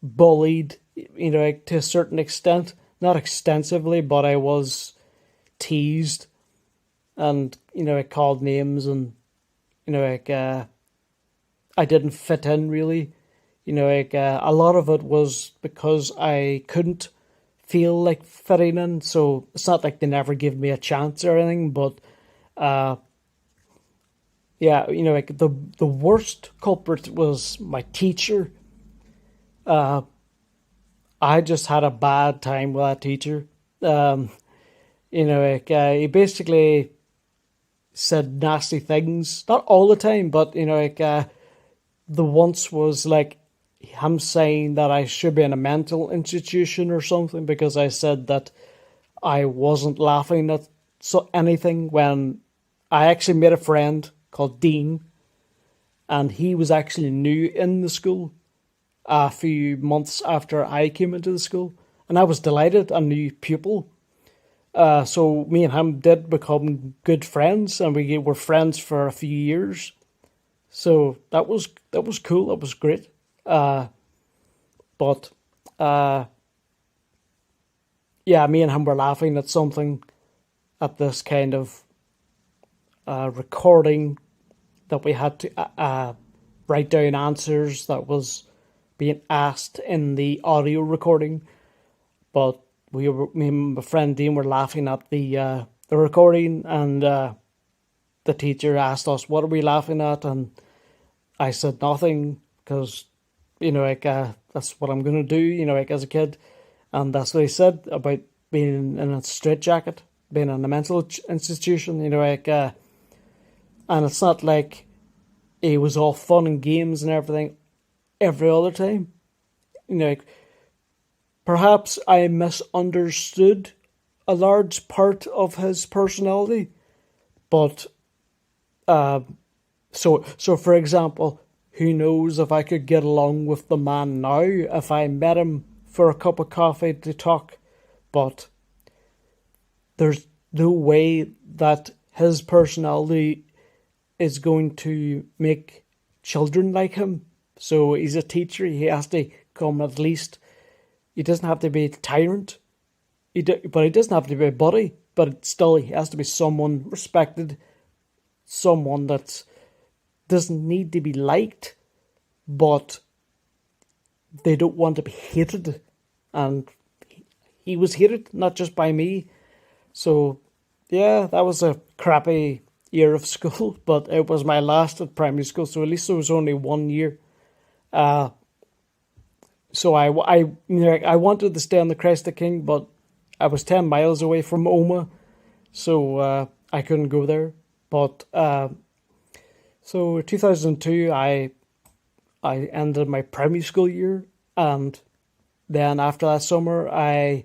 bullied, to a certain extent, not extensively, but I was teased, and I called names, and I didn't fit in really. A lot of it was because I couldn't feel like fitting in. So it's not like they never give me a chance or anything, but yeah, the worst culprit was my teacher. I just had a bad time with that teacher. He basically said nasty things, not all the time, but the once was like him saying that I should be in a mental institution or something because I said that I wasn't laughing at anything, when I actually made a friend called Dean, and he was actually new in the school a few months after I came into the school, and I was delighted, a new pupil. So me and him did become good friends, and we were friends for a few years. So that was cool. That was great. But yeah, me and him were laughing at something, at this kind of recording that we had to write down answers that was being asked in the audio recording. But me and my friend Dean were laughing at the recording, and the teacher asked us, "What are we laughing at?" And I said nothing because, that's what I'm going to do, as a kid. And that's what he said about being in a straitjacket, being in a mental institution, and it's not like it was all fun and games and everything every other time. Perhaps I misunderstood a large part of his personality, but so for example, who knows if I could get along with the man now if I met him for a cup of coffee to talk, but there's no way that his personality is going to make children like him. So he's a teacher, he has to come at least. He doesn't have to be a tyrant, but he doesn't have to be a buddy, but still he has to be someone respected, someone that doesn't need to be liked, but they don't want to be hated. And he was hated, not just by me. So yeah, that was a crappy year of school, but it was my last at primary school, so at least it was only 1 year. So I wanted to stay on the Crest of King, but I was 10 miles away from Omagh, so I couldn't go there. But So 2002, I ended my primary school year, and then after that summer, I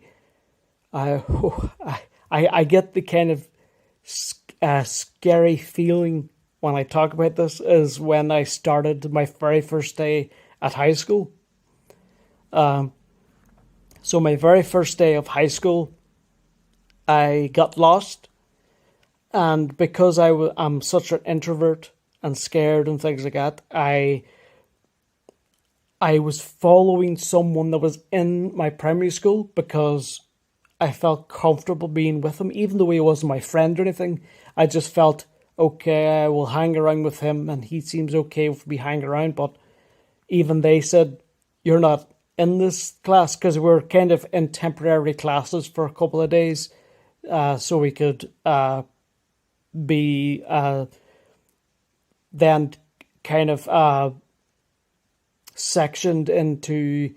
I get the kind of scary feeling when I talk about this is when I started my very first day at high school. So my very first day of high school, I got lost, and because I'm such an introvert and scared and things like that, I was following someone that was in my primary school because I felt comfortable being with him, even though he wasn't my friend or anything. I just felt okay. I will hang around with him, and he seems okay with me hanging around. But even they said, "You're not in this class," because we were kind of in temporary classes for a couple of days, so we could be then kind of sectioned into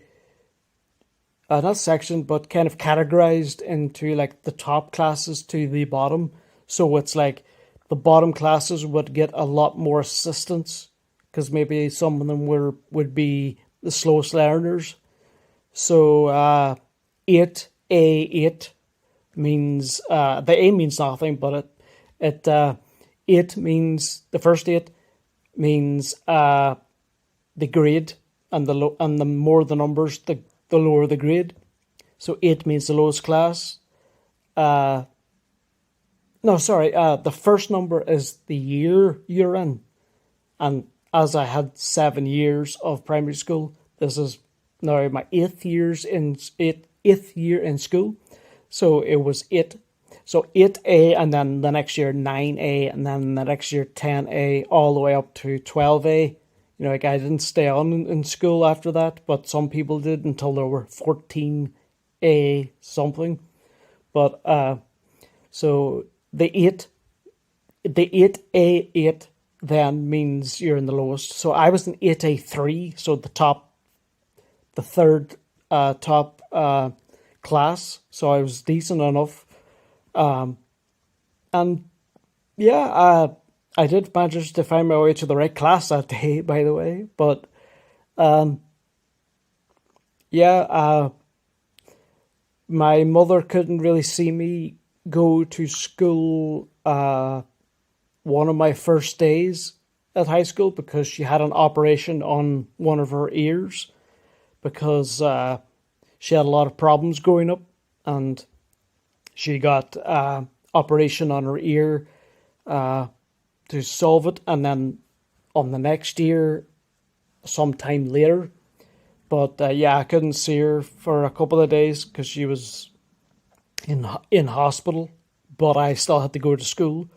not sectioned, but kind of categorized into like the top classes to the bottom. So it's like the bottom classes would get a lot more assistance because maybe some of them would be the slowest learners. So 8A8 means the A means nothing, but eight means the first eight means the grade, and the more the numbers, the lower the grade. So eight means the lowest class. No, sorry. The first number is the year you're in, and as I had 7 years of primary school, this is now my eighth year in school. So it was eight. So 8A, and then the next year 9A, and then the next year 10A, all the way up to 12A. You know, like I didn't stay on in school after that, but some people did until they were 14A something. But so the 8A8 then means you're in the lowest. So I was in 8A3, so the third top class. So I was decent enough. And yeah, I did manage to find my way to the right class that day, by the way. But yeah, my mother couldn't really see me go to school one of my first days at high school because she had an operation on one of her ears because she had a lot of problems growing up, and she got operation on her ear to solve it, and then on the next year, sometime later. But yeah, I couldn't see her for a couple of days because she was in hospital. But I still had to go to school,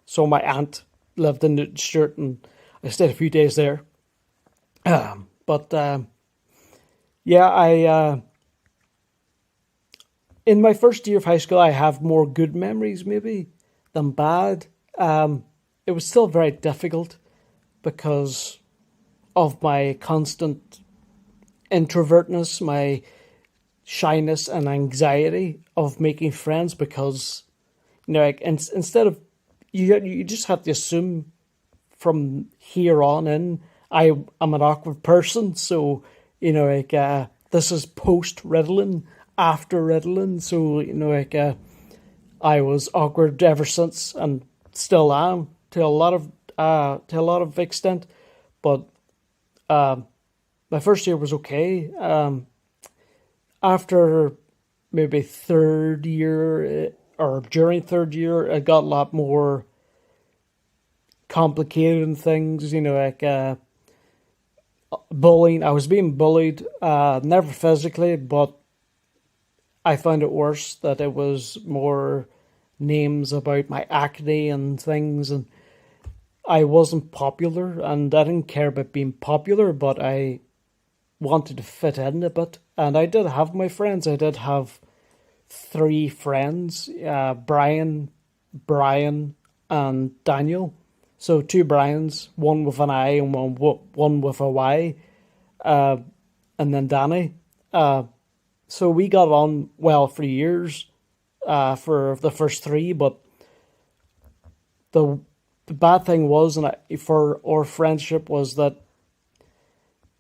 so my aunt lived in Newton Stewart, and I stayed a few days there. But yeah, I in my first year of high school, I have more good memories maybe than bad. It was still very difficult because of my constant introvertness, my shyness and anxiety of making friends. Because you know, like instead of you just have to assume from here on in I am an awkward person. So you know, like this is post Ritalin, after Ritalin. So you know, like I was awkward ever since, and still am to a lot of extent. But my first year was okay. After maybe third year or during third year, it got a lot more complicated and things. You know, like bullying. I was being bullied, never physically, but I found it worse that it was more names about my acne and things, and I wasn't popular, and I didn't care about being popular, but I wanted to fit in a bit. And I did have my friends. I did have three friends, Brian, and Daniel. So two Brians, one with an I and one with a Y, uh, and then Danny. So we got on well for years, for the first three, but the the bad thing was, for our friendship, was that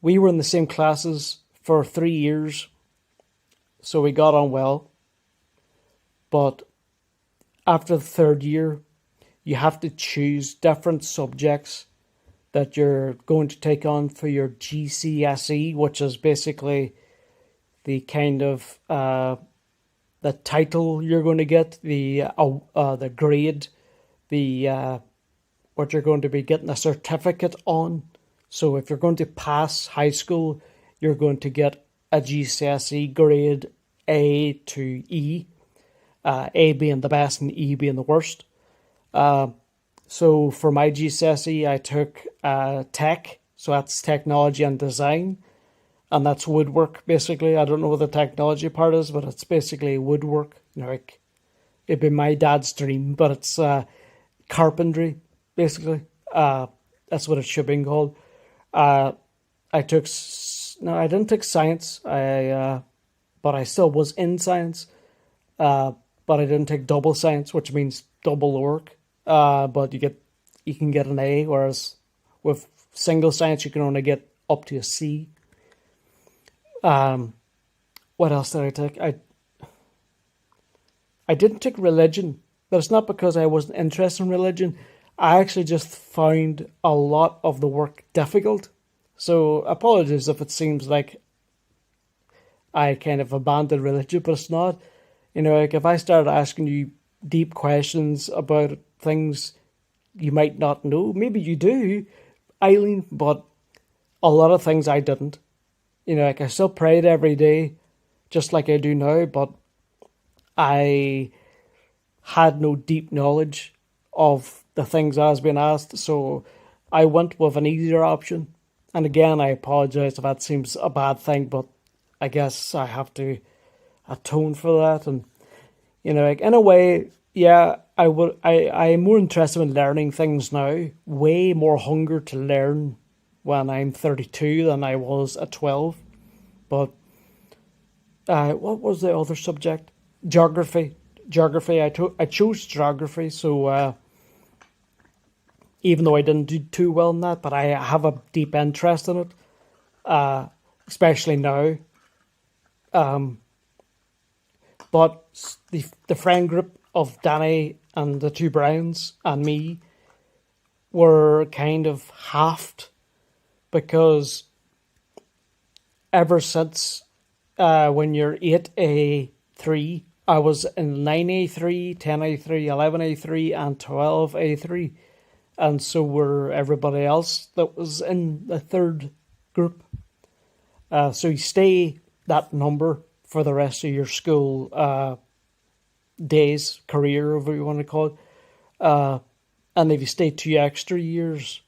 we were in the same classes for 3 years, so we got on well. But after the third year, you have to choose different subjects that you're going to take on for your GCSE, which is basically the kind of the title you're going to get, the grade, the what you're going to be getting a certificate on. So if you're going to pass high school, you're going to get a GCSE grade A to E, A being the best and E being the worst. So for my GCSE, I took tech, so that's technology and design, and that's woodwork basically. I don't know what the technology part is, but it's basically woodwork. Like it'd be my dad's dream, but it's carpentry basically. That's what it should be called. I took no, I didn't take science. But I still was in science. But I didn't take double science, which means double work. But you can get an A, whereas with single science you can only get up to a C. What else did I take? I didn't take religion, but it's not because I wasn't interested in religion. I actually just found a lot of the work difficult. So apologies if it seems like I kind of abandoned religion, but it's not. Like if I started asking you deep questions about things you might not know, maybe you do, Eileen, but a lot of things I didn't. Like I still prayed every day, just like I do now, but I had no deep knowledge of the things I was being asked, so I went with an easier option. And again, I apologize if that seems a bad thing, but I guess I have to atone for that. And like in a way, yeah, I'm more interested in learning things now. Way more hunger to learn when I'm 32 than I was at 12. But what was the other subject? Geography. I chose geography, so even though I didn't do too well in that, but I have a deep interest in it, especially now. But the friend group of Danny and the two Browns and me were kind of halved, because ever since when you're 8A3, I was in 9A3, 10A3, 11A3 and 12A3, and so were everybody else that was in the third group. So you stay that number for the rest of your school days, career, whatever you want to call it. And if you stay 2 extra years,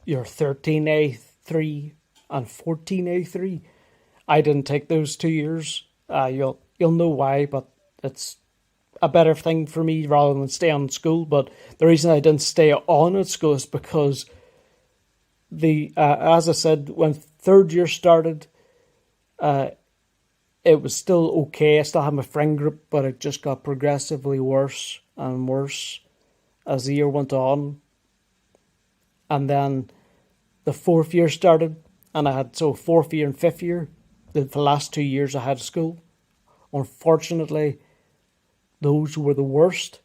you're 13A3 and 14A3. I didn't take those 2 years. You'll know why, but it's a better thing for me rather than stay on school. But the reason I didn't stay on at school is because as I said, when third year started, it was still okay. I still had my friend group, but it just got progressively worse and worse as the year went on. And then the fourth year started, and I had fourth year and fifth year, the last 2 years I had school. Unfortunately, those were the worst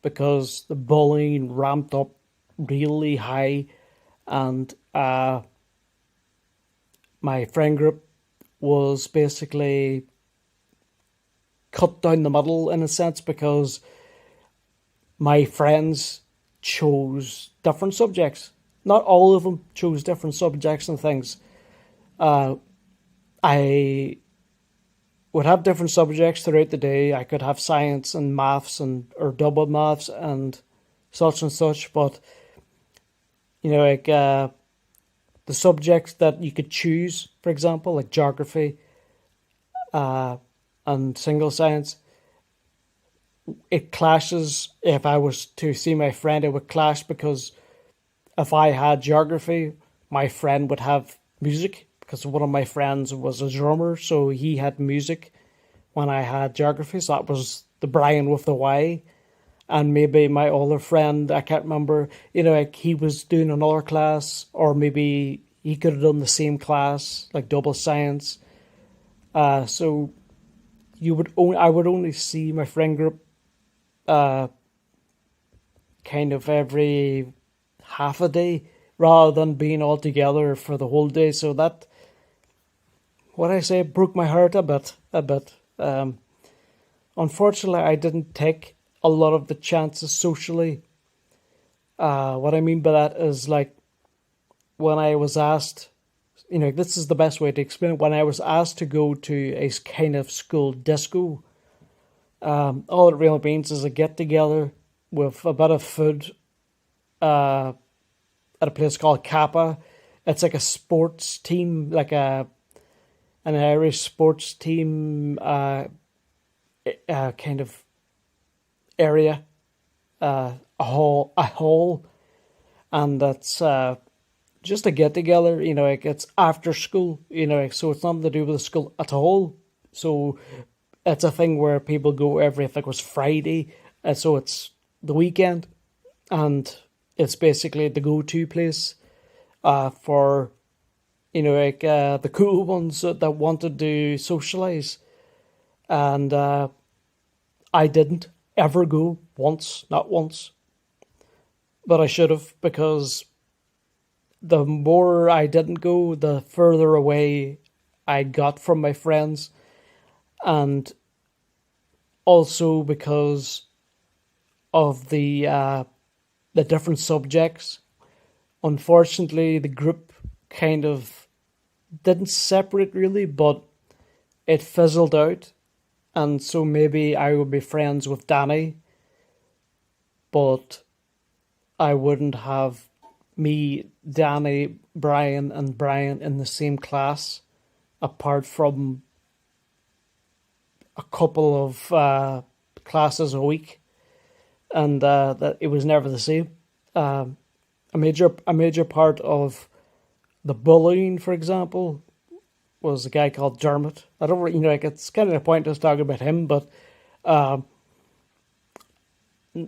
because the bullying ramped up really high, and my friend group was basically cut down the middle in a sense, because my friends chose different subjects. Not all of them chose different subjects and things. I would have different subjects throughout the day. I could have science and maths or double maths and such, but the subjects that you could choose, for example, like geography and single science, it clashes. If I was to see my friend, it would clash, because if I had geography, my friend would have music, because one of my friends was a drummer, so he had music when I had geography. So that was the Brian with the Y. and maybe my other friend, I can't remember, like he was doing another class, or maybe he could have done the same class, like double science. So I would only see my friend group uh, kind of every half a day rather than being all together for the whole day. So that, what I say, broke my heart a bit. Unfortunately, I didn't take a lot of the chances socially. What I mean by that is, like, when I was asked, this is the best way to explain it. When I was asked to go to a kind of school disco, all it really means is a get together with a bit of food uh, at a place called Kappa. It's like a sports team, like an Irish sports team kind of area, a hall, and that's just a get together. Like it's after school. Like, so it's nothing to do with the school at all. So it's a thing where people go every, I think it was Friday, so it's the weekend, and it's basically the go-to place for like the cool ones that wanted to socialize. And I didn't ever go once, not once, but I should have, because the more I didn't go, the further away I got from my friends, and also because of the different subjects. Unfortunately, the group kind of didn't separate really, but it fizzled out, and so maybe I would be friends with Danny, but I wouldn't have me, Danny, Brian, and Brian in the same class, apart from a couple of classes a week, and that it was never the same. Um, a major part of the bullying, for example, was a guy called Dermot. I don't really, like, it's kind of the point pointless talking about him, but um,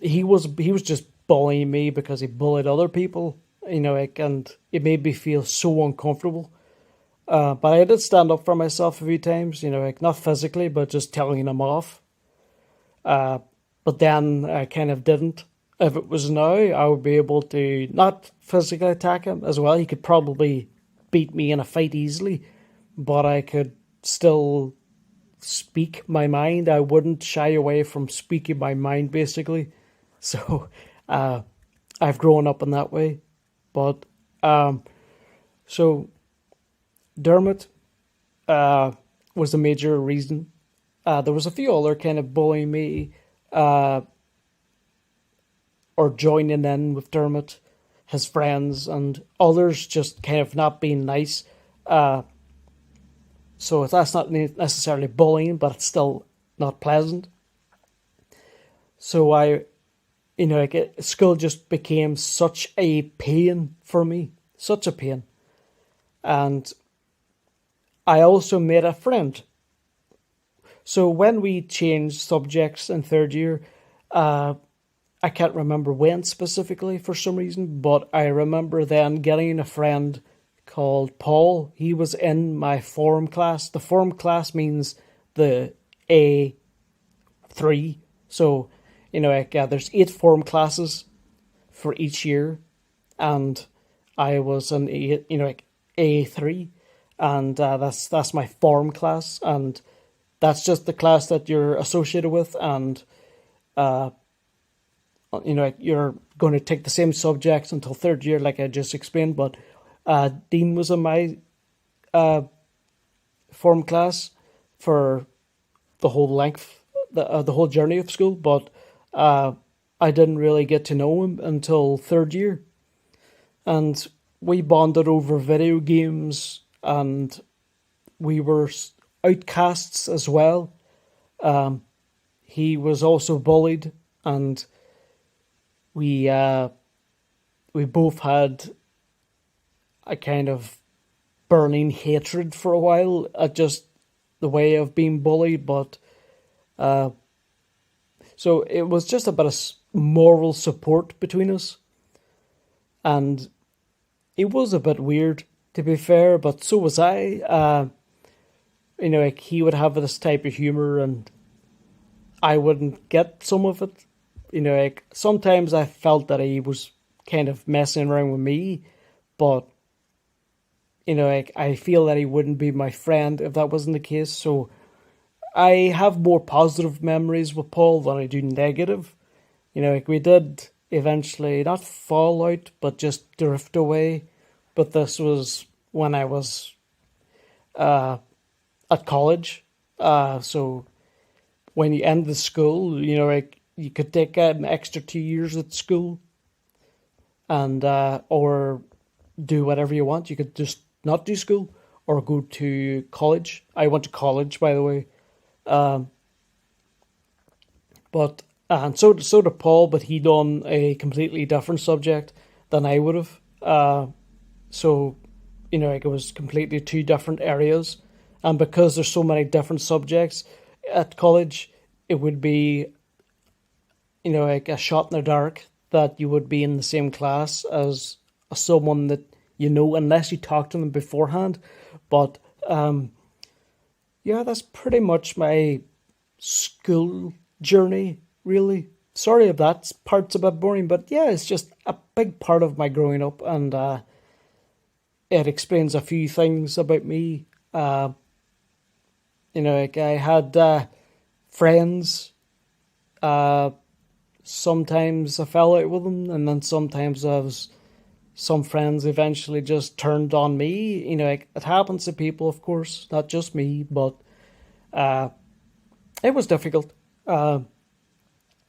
he was just bullying me because he bullied other people. Like, and it made me feel so uncomfortable. But I did stand up for myself a few times. Like, not physically, but just telling him off. Uh, but then I kind of didn't. If it was now, I would be able to not physically attack him as well. He could probably beat me in a fight easily, but I could still speak my mind. I wouldn't shy away from speaking my mind, basically. So uh, I've grown up in that way. But so Dermot was the major reason. There was a few other kind of bullying me uh, or joining in with Dermot, his friends, and others just kind of not being nice. Uh, so that's not necessarily bullying, but it's still not pleasant. So like, school just became such a pain for me, such a pain. And I also made a friend. So when we changed subjects in third year, uh, I can't remember when specifically for some reason, but I remember then getting a friend called Paul. He was in my form class. The form class means the A3. So, like, there's 8 form classes for each year, and I was in like A3, and that's my form class, and that's just the class that you're associated with, and uh, like, you're going to take the same subjects until third year, like I just explained. But Dean was in my uh, form class for the whole length, the whole journey of school, but uh, I didn't really get to know him until third year, and we bonded over video games, and we were outcasts as well. Um, he was also bullied, and we both had a kind of burning hatred for a while at just the way of being bullied. But uh, so it was just a bit of moral support between us. And it was a bit weird, to be fair, but so was I. Like he would have this type of humor, and I wouldn't get some of it. Like sometimes I felt that he was kind of messing around with me, but like I feel that he wouldn't be my friend if that wasn't the case. So I have more positive memories with Paul than I do negative. Like we did eventually not fall out, but just drift away. But this was when I was at college. So when you end the school, like you could take an extra 2 years at school and or do whatever you want. You could just not do school or go to college. I went to college, by the way. Um, but and so did Paul, but he done a completely different subject than I would have. So like it was completely two different areas, and because there's so many different subjects at college, it would be like a shot in the dark that you would be in the same class as someone that unless you talk to them beforehand. But yeah, that's pretty much my school journey, really. Sorry if that part's a bit boring, but yeah, it's just a big part of my growing up, and it explains a few things about me. Like I had friends. Uh, Sometimes I fell out with them, and then sometimes some friends eventually just turned on me. Like it happens to people, of course, not just me, but uh, it was difficult. And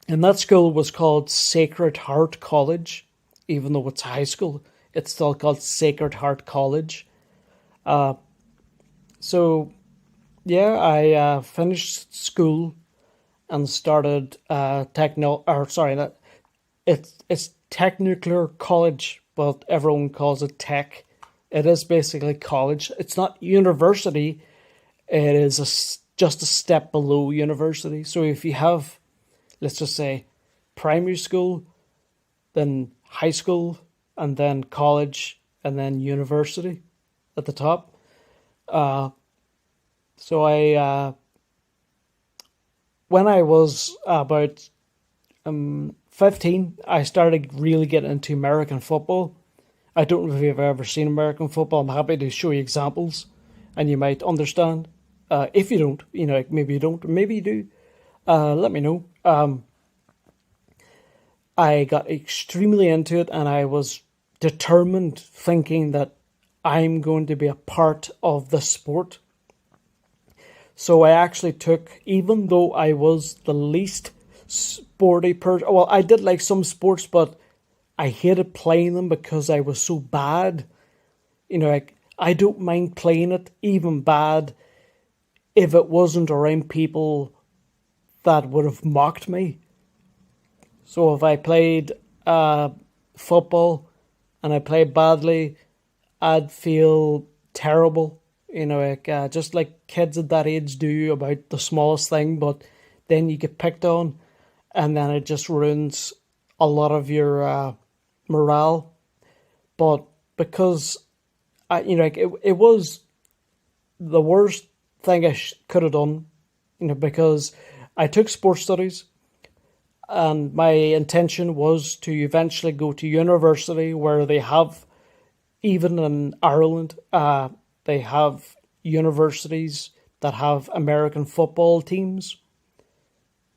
that school was called Sacred Heart College, even though it's high school. It's still called Sacred Heart College. Uh, so yeah, I finished school and started it's Technical College, but everyone calls it tech. It is basically college. It's not university. It is just a step below university. So if you have, let's just say, primary school, then high school, and then college, and then university at the top. Uh, so when I was about 15, I started really getting into American football. I don't know if you've ever seen American football. I'm happy to show you examples, and you might understand. If you don't, like maybe you don't, maybe you do. Let me know. I got extremely into it, and I was determined, thinking that I'm going to be a part of the sport. So I actually took, even though I was the least sporty person, well, I did like some sports, but I hated playing them because I was so bad. Like I don't mind playing it, even bad, if it wasn't around people that would have mocked me. So if I played football and I played badly, I'd feel terrible. Like just like kids at that age do about the smallest thing, but then you get picked on, and then it just ruins a lot of your morale. But because like it was the worst thing I could have done, because I took sports studies, and my intention was to eventually go to university where they have, even in Ireland, they have universities that have American football teams,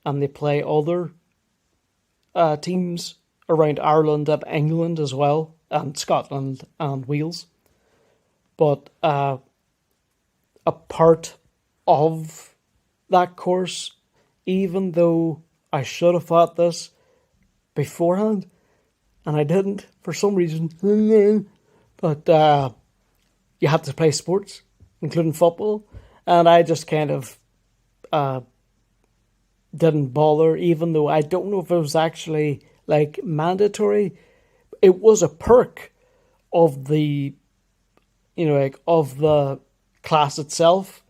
and they play other teams around Ireland and England as well, and Scotland and Wales. But a part of that course, even though I should have thought this beforehand, and I didn't for some reason, but you had to play sports, including football, and I just kind of uh, didn't bother, even though I don't know if it was actually like mandatory. It was a perk of the, like of the class itself,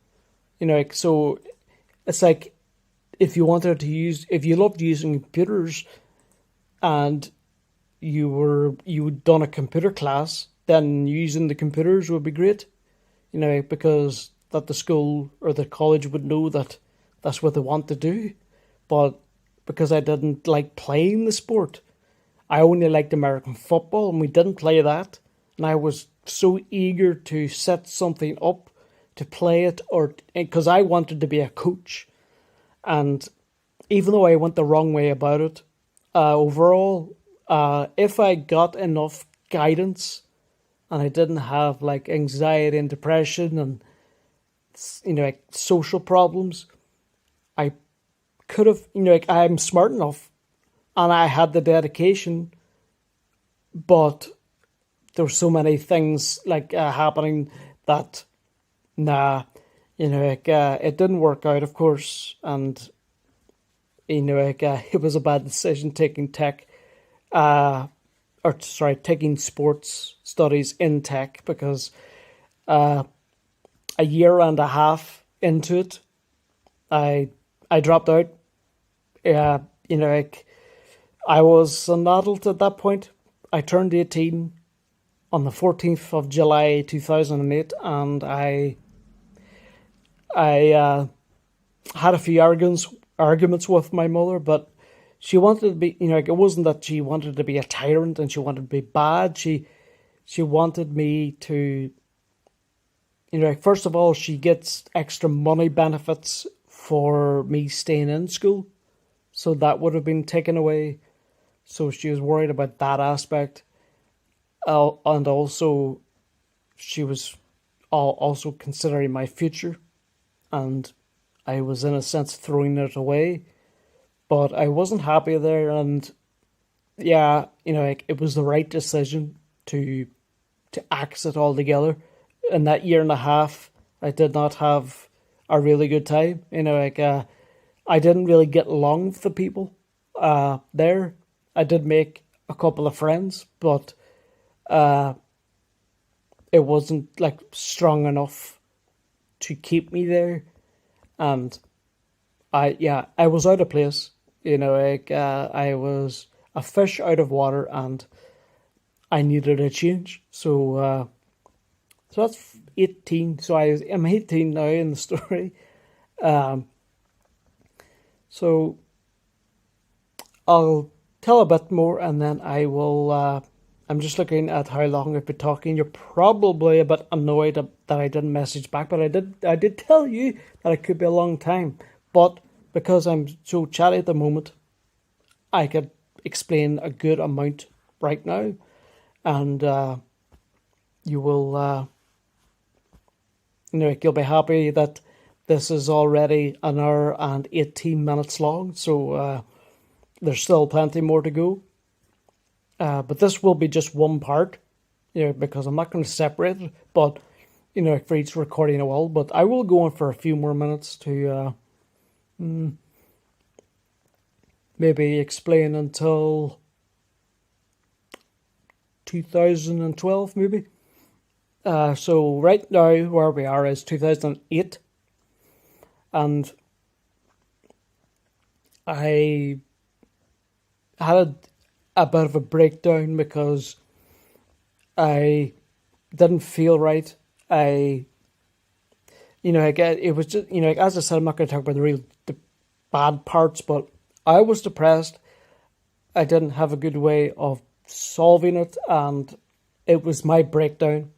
like so. It's like if you loved using computers, and you'd done a computer class, then using the computers would be great, because that the school or the college would know that that's what they want to do. But because I didn't like playing the sport, I only liked American football, and we didn't play that. And I was so eager to set something up to play it, or because I wanted to be a coach. And even though I went the wrong way about it, overall, if I got enough guidance and I didn't have like anxiety and depression and like social problems, I could have, like I'm smart enough and I had the dedication, but there were so many things like happening that it didn't work out, of course, and it was a bad decision taking tech, taking sports studies in tech, because a year and a half into it, I dropped out. I was an adult at that point. I turned 18 on the 14th of July 2008, and I had a few arguments with my mother, but she wanted to be, it wasn't that she wanted to be a tyrant and she wanted to be bad. She wanted me to, first of all, she gets extra money benefits for me staying in school. So that would have been taken away. So she was worried about that aspect. And also, she was also considering my future. And I was, in a sense, throwing it away. But I wasn't happy there. And yeah, it was the right decision to axe it all together. In that year and a half, I did not have a really good time. I didn't really get along with the people there. I did make a couple of friends, but it wasn't like strong enough to keep me there. And I was out of place. I was a fish out of water, and I needed a change. So that's 18. So I'm 18 now in the story. So I'll tell a bit more, and then I will. I'm just looking at how long I've been talking. You're probably a bit annoyed that I didn't message back, but I did tell you that it could be a long time. But because I'm so chatty at the moment, I could explain a good amount right now, and you will. You'll be happy that this is already an hour and 18 minutes long, so there's still plenty more to go. But this will be just one part, because I'm not going to separate it, but, for each recording I will. But I will go on for a few more minutes to maybe explain until 2012, maybe. So right now where we are is 2008, and I had a bit of a breakdown because I didn't feel right. It was just, as I said, I'm not going to talk about the bad parts, but I was depressed. I didn't have a good way of solving it, and it was my breakdown.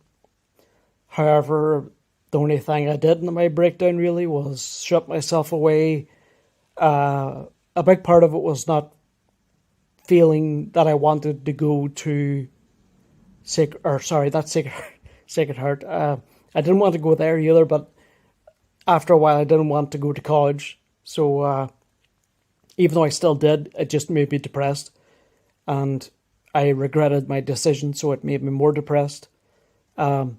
However, the only thing I did in my breakdown really was shut myself away. A big part of it was not feeling that I wanted to go to Sacred Heart. I didn't want to go there either, but after a while I didn't want to go to college. So even though I still did, it just made me depressed. And I regretted my decision, so it made me more depressed. And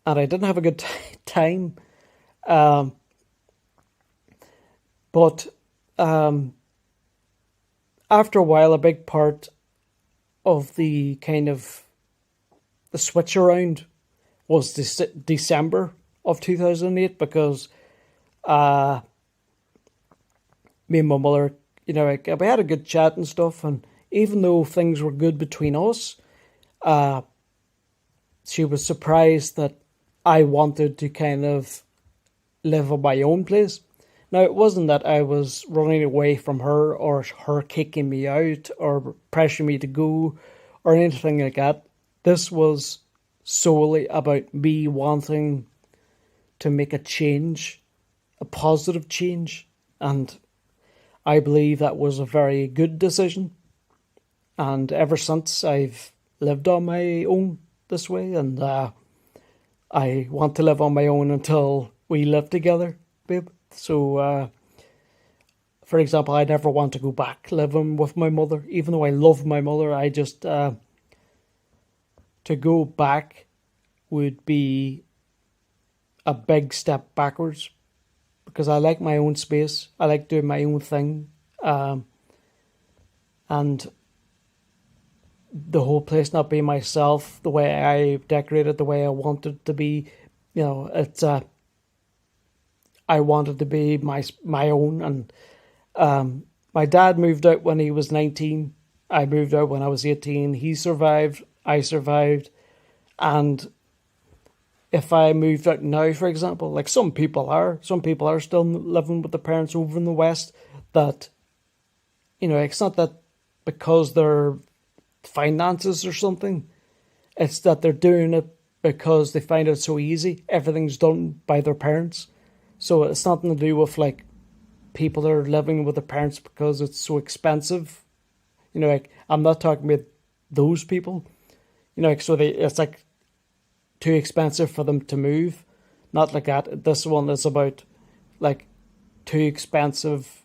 I didn't have a good time. But after a while, a big part of the kind of the switch around was December of 2008, because me and my mother, we had a good chat and stuff, and even though things were good between us, uh, she was surprised that I wanted to kind of live on my own place. Now, it wasn't that I was running away from her or her kicking me out or pressuring me to go or anything like that. This was solely about me wanting to make a change, a positive change. And I believe that was a very good decision. And ever since, I've lived on my own this way. And I want to live on my own until we live together, babe. So, for example, I never want to go back living with my mother, even though I love my mother. I just, to go back would be a big step backwards because I like my own space. I like doing my own thing. And the whole place not being myself, the way I decorated, the way I wanted to be, it's, I wanted to be my own. And my dad moved out when he was 19. I moved out when I was 18. He survived. I survived. And if I moved out now, for example, like some people are still living with their parents over in the West, that, it's not that because their finances or something, it's that they're doing it because they find it so easy. Everything's done by their parents. So it's nothing to do with like people that are living with their parents because it's so expensive. I'm not talking about those people. It's like too expensive for them to move. Not like that. This one is about like too expensive,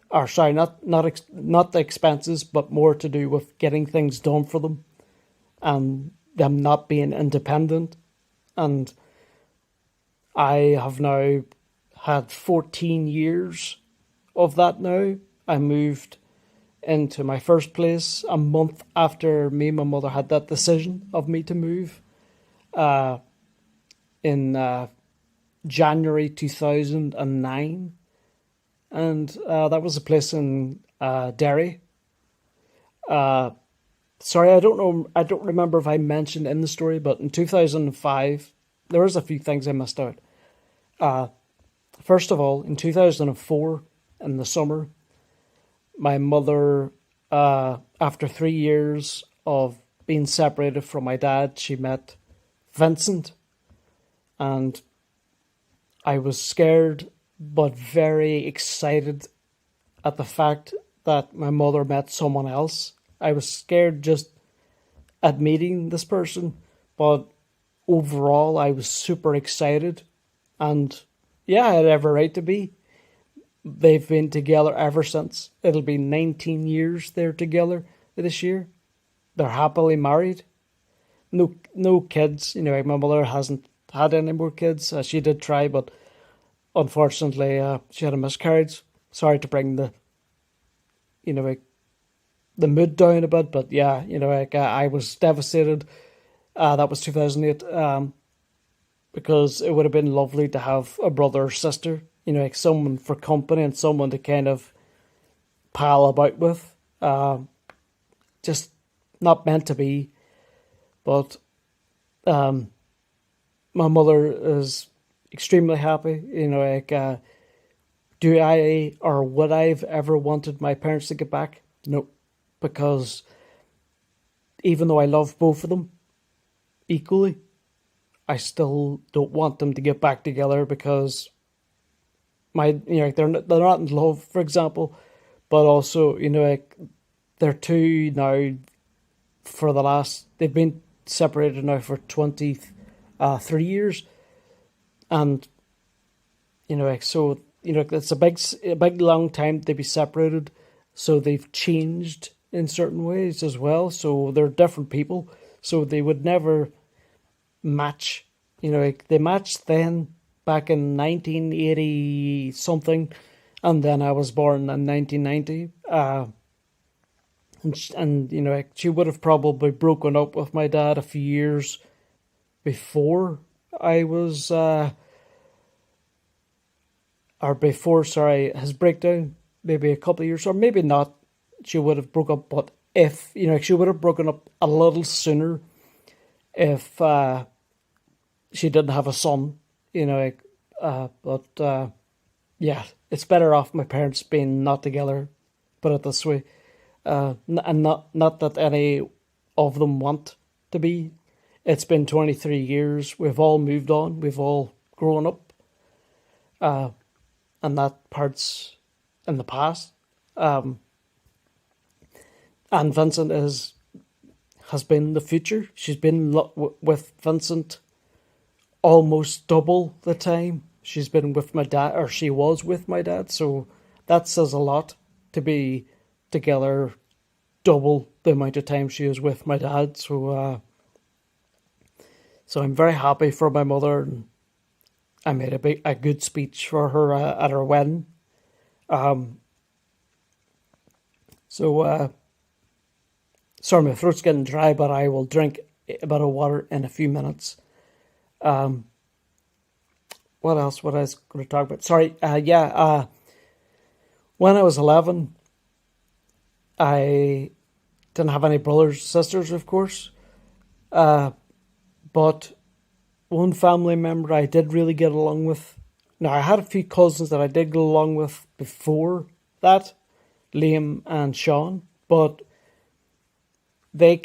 or sorry, not the expenses, but more to do with getting things done for them and them not being independent. And I have now had 14 years of that now. I moved into my first place a month after me and my mother had that decision of me to move in January 2009. And that was a place in Derry. Sorry, I don't know. I don't remember if I mentioned in the story, but in 2005, there was a few things I missed out. First of all, in 2004, in the summer, my mother, after 3 years of being separated from my dad, she met Vincent. And I was scared, but very excited at the fact that my mother met someone else. I was scared just at meeting this person, but overall, I was super excited. And yeah, I had every right to be. They've been together ever since. It'll be 19 years they're together this year. They're happily married. No kids. My mother hasn't had any more kids. She did try, but unfortunately, she had a miscarriage. Sorry to bring the mood down a bit, but yeah, I was devastated. That was 2008. Because it would have been lovely to have a brother or sister, like someone for company and someone to kind of pal about with. Just not meant to be. But my mother is extremely happy. Do I or would I have ever wanted my parents to get back? No, because even though I love both of them equally, I still don't want them to get back together because they're not in love, for example, but also they're two now they've been separated now for 23 years, and so it's a big long time to be separated, so they've changed in certain ways as well. So they're different people, so they would never match. They matched then back in 1980 something, and then I was born in 1990. And she would have probably broken up with my dad a few years before I was, or before, sorry, his breakdown, maybe a couple of years, or maybe not. She would have broke up, but if, she would have broken up a little sooner if she didn't have a son, but yeah, it's better off my parents being not together, put it this way. And not that any of them want to be. It's been 23 years. We've all moved on. We've all grown up. And that part's in the past. And Vincent has been the future. She's been with Vincent almost double the time she's been with my dad, or she was with my dad. So that says a lot, to be together double the amount of time she was with my dad. So I'm very happy for my mother. And I made a good speech for her at her wedding. So sorry, my throat's getting dry, but I will drink a bit of water in a few minutes. What else? What I was going to talk about? Sorry. When I was 11, I didn't have any brothers, sisters, of course. But one family member I did really get along with. Now, I had a few cousins that I did get along with before that, Liam and Sean, but they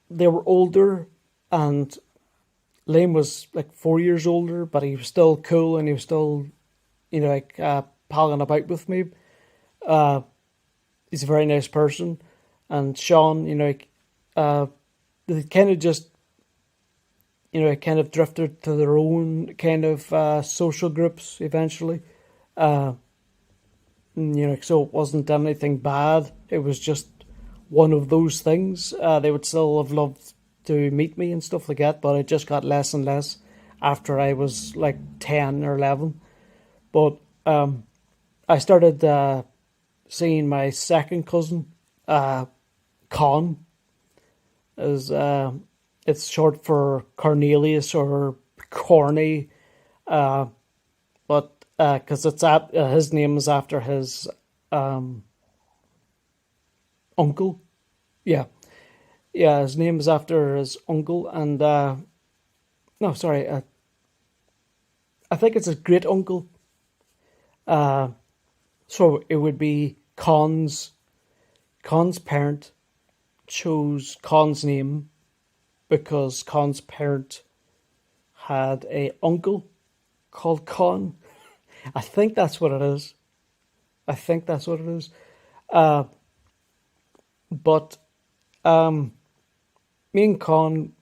were older, and Liam was like 4 years older, but he was still cool, and he was still, palling about with me. He's a very nice person. And Sean, they kind of just, kind of drifted to their own kind of social groups eventually. So it wasn't anything bad. It was just one of those things. They would still have loved to meet me and stuff like that, but it just got less and less after I was like 10 or 11. But I started seeing my second cousin, Con, as it's short for Cornelius or Corny, but because his name is after his uncle. Yeah, his name is after his uncle, and no, sorry, I think it's his great uncle. So it would be Con's parent chose Con's name because Con's parent had a uncle called Con. I think that's what it is. But me and Con,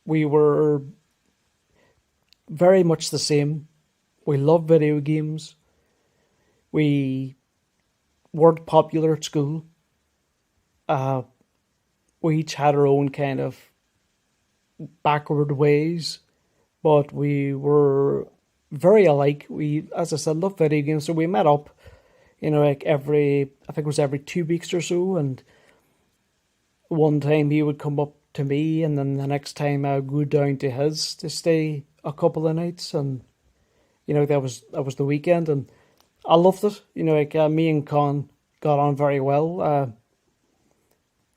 we were very much the same. We loved video games. We weren't popular at school. We each had our own kind of backward ways, but we were very alike. We, as I said, loved video games, so we met up, like I think it was every 2 weeks or so, and one time he would come up to me, and then the next time I would go down to his to stay a couple of nights, and that was the weekend, and I loved it. Me and Con got on very well,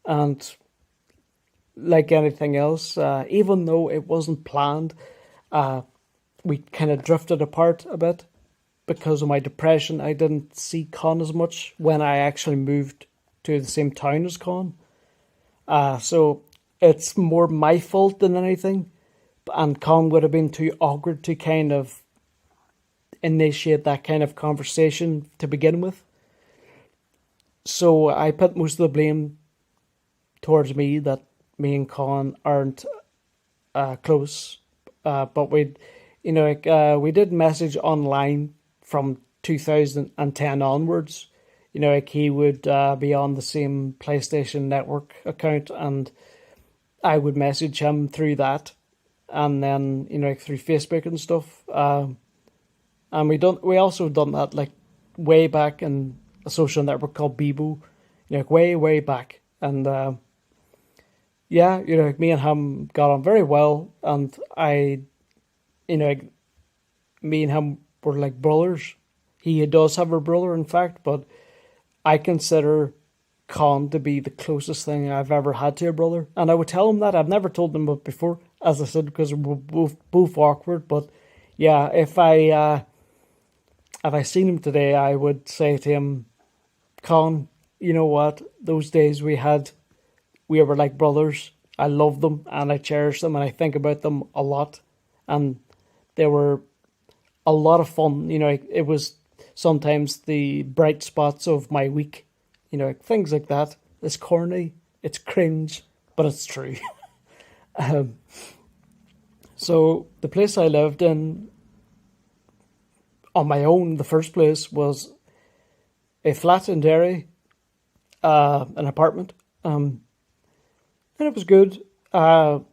and like anything else, even though it wasn't planned, we kind of drifted apart a bit because of my depression. I didn't see Con as much when I actually moved to the same town as Con. So it's more my fault than anything. And Con would have been too awkward to kind of initiate that kind of conversation to begin with. So I put most of the blame towards me, that me and Con aren't close. But we did message online from 2010 onwards. He would be on the same PlayStation Network account, and I would message him through that, and then through Facebook and stuff. And we also done that like way back in a social network called Bebo, way back, and me and him got on very well, and me and him were like brothers. He does have a brother, in fact, but I consider Con to be the closest thing I've ever had to a brother, and I would tell him that. I've never told him it before, as I said, because we're both awkward. But yeah, if I seen him today, I would say to him, Con, you know what? Those days we were like brothers. I love them and I cherish them and I think about them a lot. And they were a lot of fun. It was sometimes the bright spots of my week. Things like that. It's corny, it's cringe, but it's true. um, so the place I lived in on my own, the first place was a flat in Derry, an apartment, and it was good. But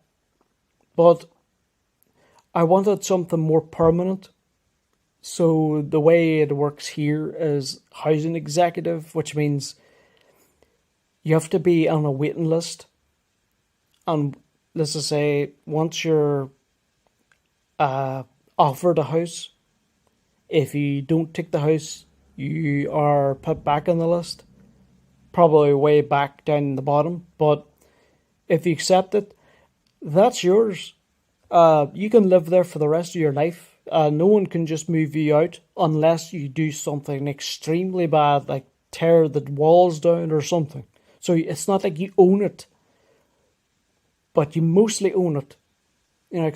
I wanted something more permanent. So the way it works here is housing executive, which means you have to be on a waiting list. And let's just say once you're offered a house, if you don't take the house, you are put back on the list, probably way back down the bottom. But if you accept it, that's yours. You can live there for the rest of your life. No one can just move you out unless you do something extremely bad, like tear the walls down or something. So it's not like you own it, but you mostly own it.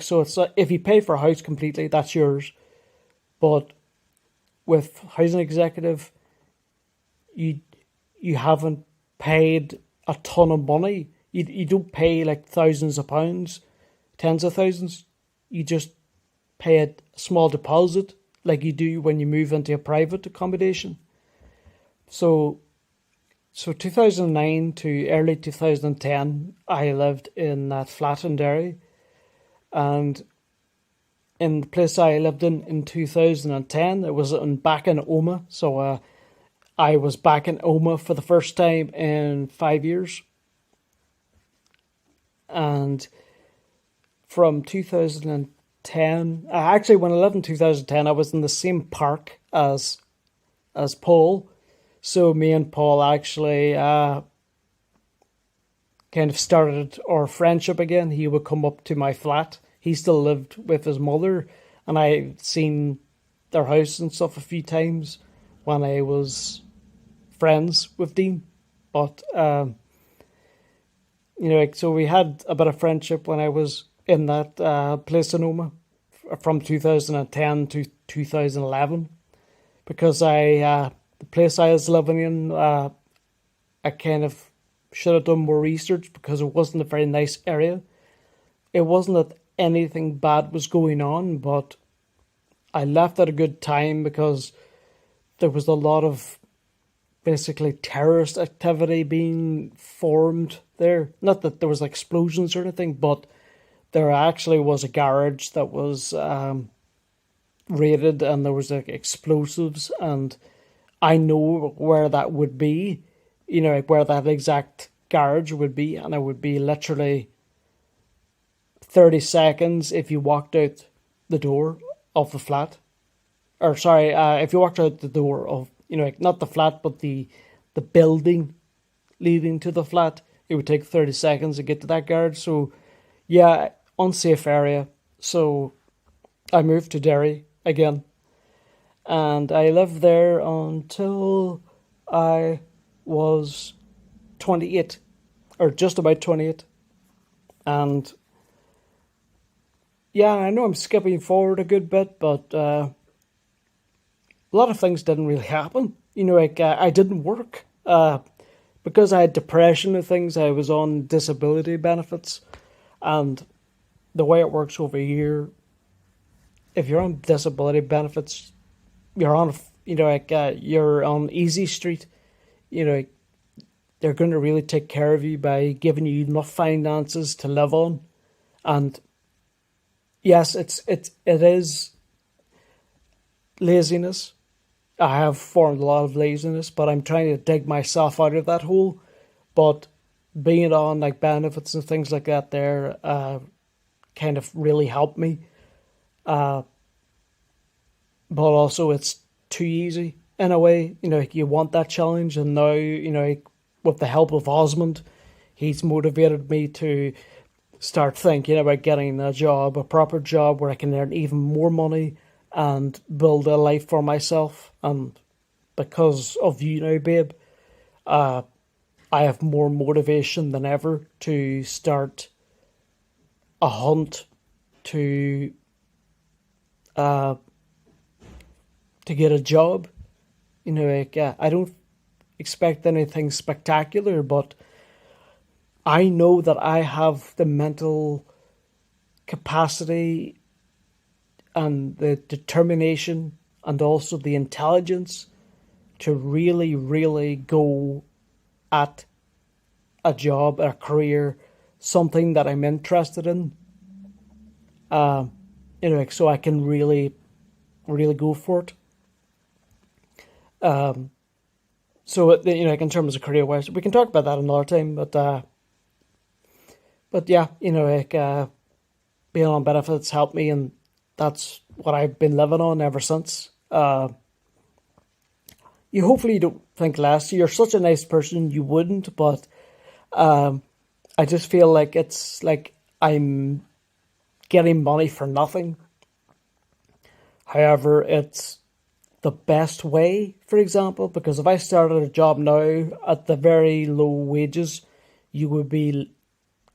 So it's if you pay for a house completely, that's yours. But with housing executive, you haven't paid a ton of money. You don't pay like thousands of pounds, tens of thousands. You just pay a small deposit like you do when you move into a private accommodation. So 2009 to early 2010, I lived in that flat in Derry. And in the place I lived in 2010, it was back in Omagh. So I was back in Omagh for the first time in 5 years. And from 2010, actually when I lived in 2010, I was in the same park as Paul. So me and Paul actually kind of started our friendship again. He would come up to my flat. He still lived with his mother, and I'd seen their house and stuff a few times when I was friends with Dean. But so we had a bit of friendship when I was in that place in Omagh from 2010 to 2011, because the place I was living in, I kind of should have done more research because it wasn't a very nice area. It wasn't that anything bad was going on, but I left at a good time because there was a lot of basically terrorist activity being formed there. Not that there was explosions or anything, but there actually was a garage that was raided, and there was explosives, and I know where that would be, where that exact garage would be, and it would be literally 30 seconds if you walked out the door of the flat. Or sorry, if you walked out the door of, not the flat, but the building leading to the flat, it would take 30 seconds to get to that garage. So, yeah, unsafe area. So, I moved to Derry again. And I lived there until I was 28, or just about 28. And yeah, I know I'm skipping forward a good bit, but a lot of things didn't really happen. I didn't work. Because I had depression and things, I was on disability benefits. And the way it works over here, if you're on disability benefits, you're on, you're on Easy Street. They're going to really take care of you by giving you enough finances to live on. And yes, it is laziness. I have formed a lot of laziness, but I'm trying to dig myself out of that hole. But being on benefits and things like that there kind of really helped me. But also it's too easy in a way. You want that challenge, and now, with the help of Osmond, he's motivated me to start thinking about getting a job, a proper job where I can earn even more money and build a life for myself. And because of you now, babe, I have more motivation than ever to start a hunt to uh, to get a job. I don't expect anything spectacular, but I know that I have the mental capacity and the determination and also the intelligence to really, really go at a job, a career, something that I'm interested in. So I can really, really go for it. So in terms of career wise, we can talk about that another time. But yeah, being on benefits helped me, and that's what I've been living on ever since. You hopefully don't think less. You're such a nice person, you wouldn't, but I just feel like it's like I'm getting money for nothing. However, it's the best way, for example, because if I started a job now at the very low wages, you would be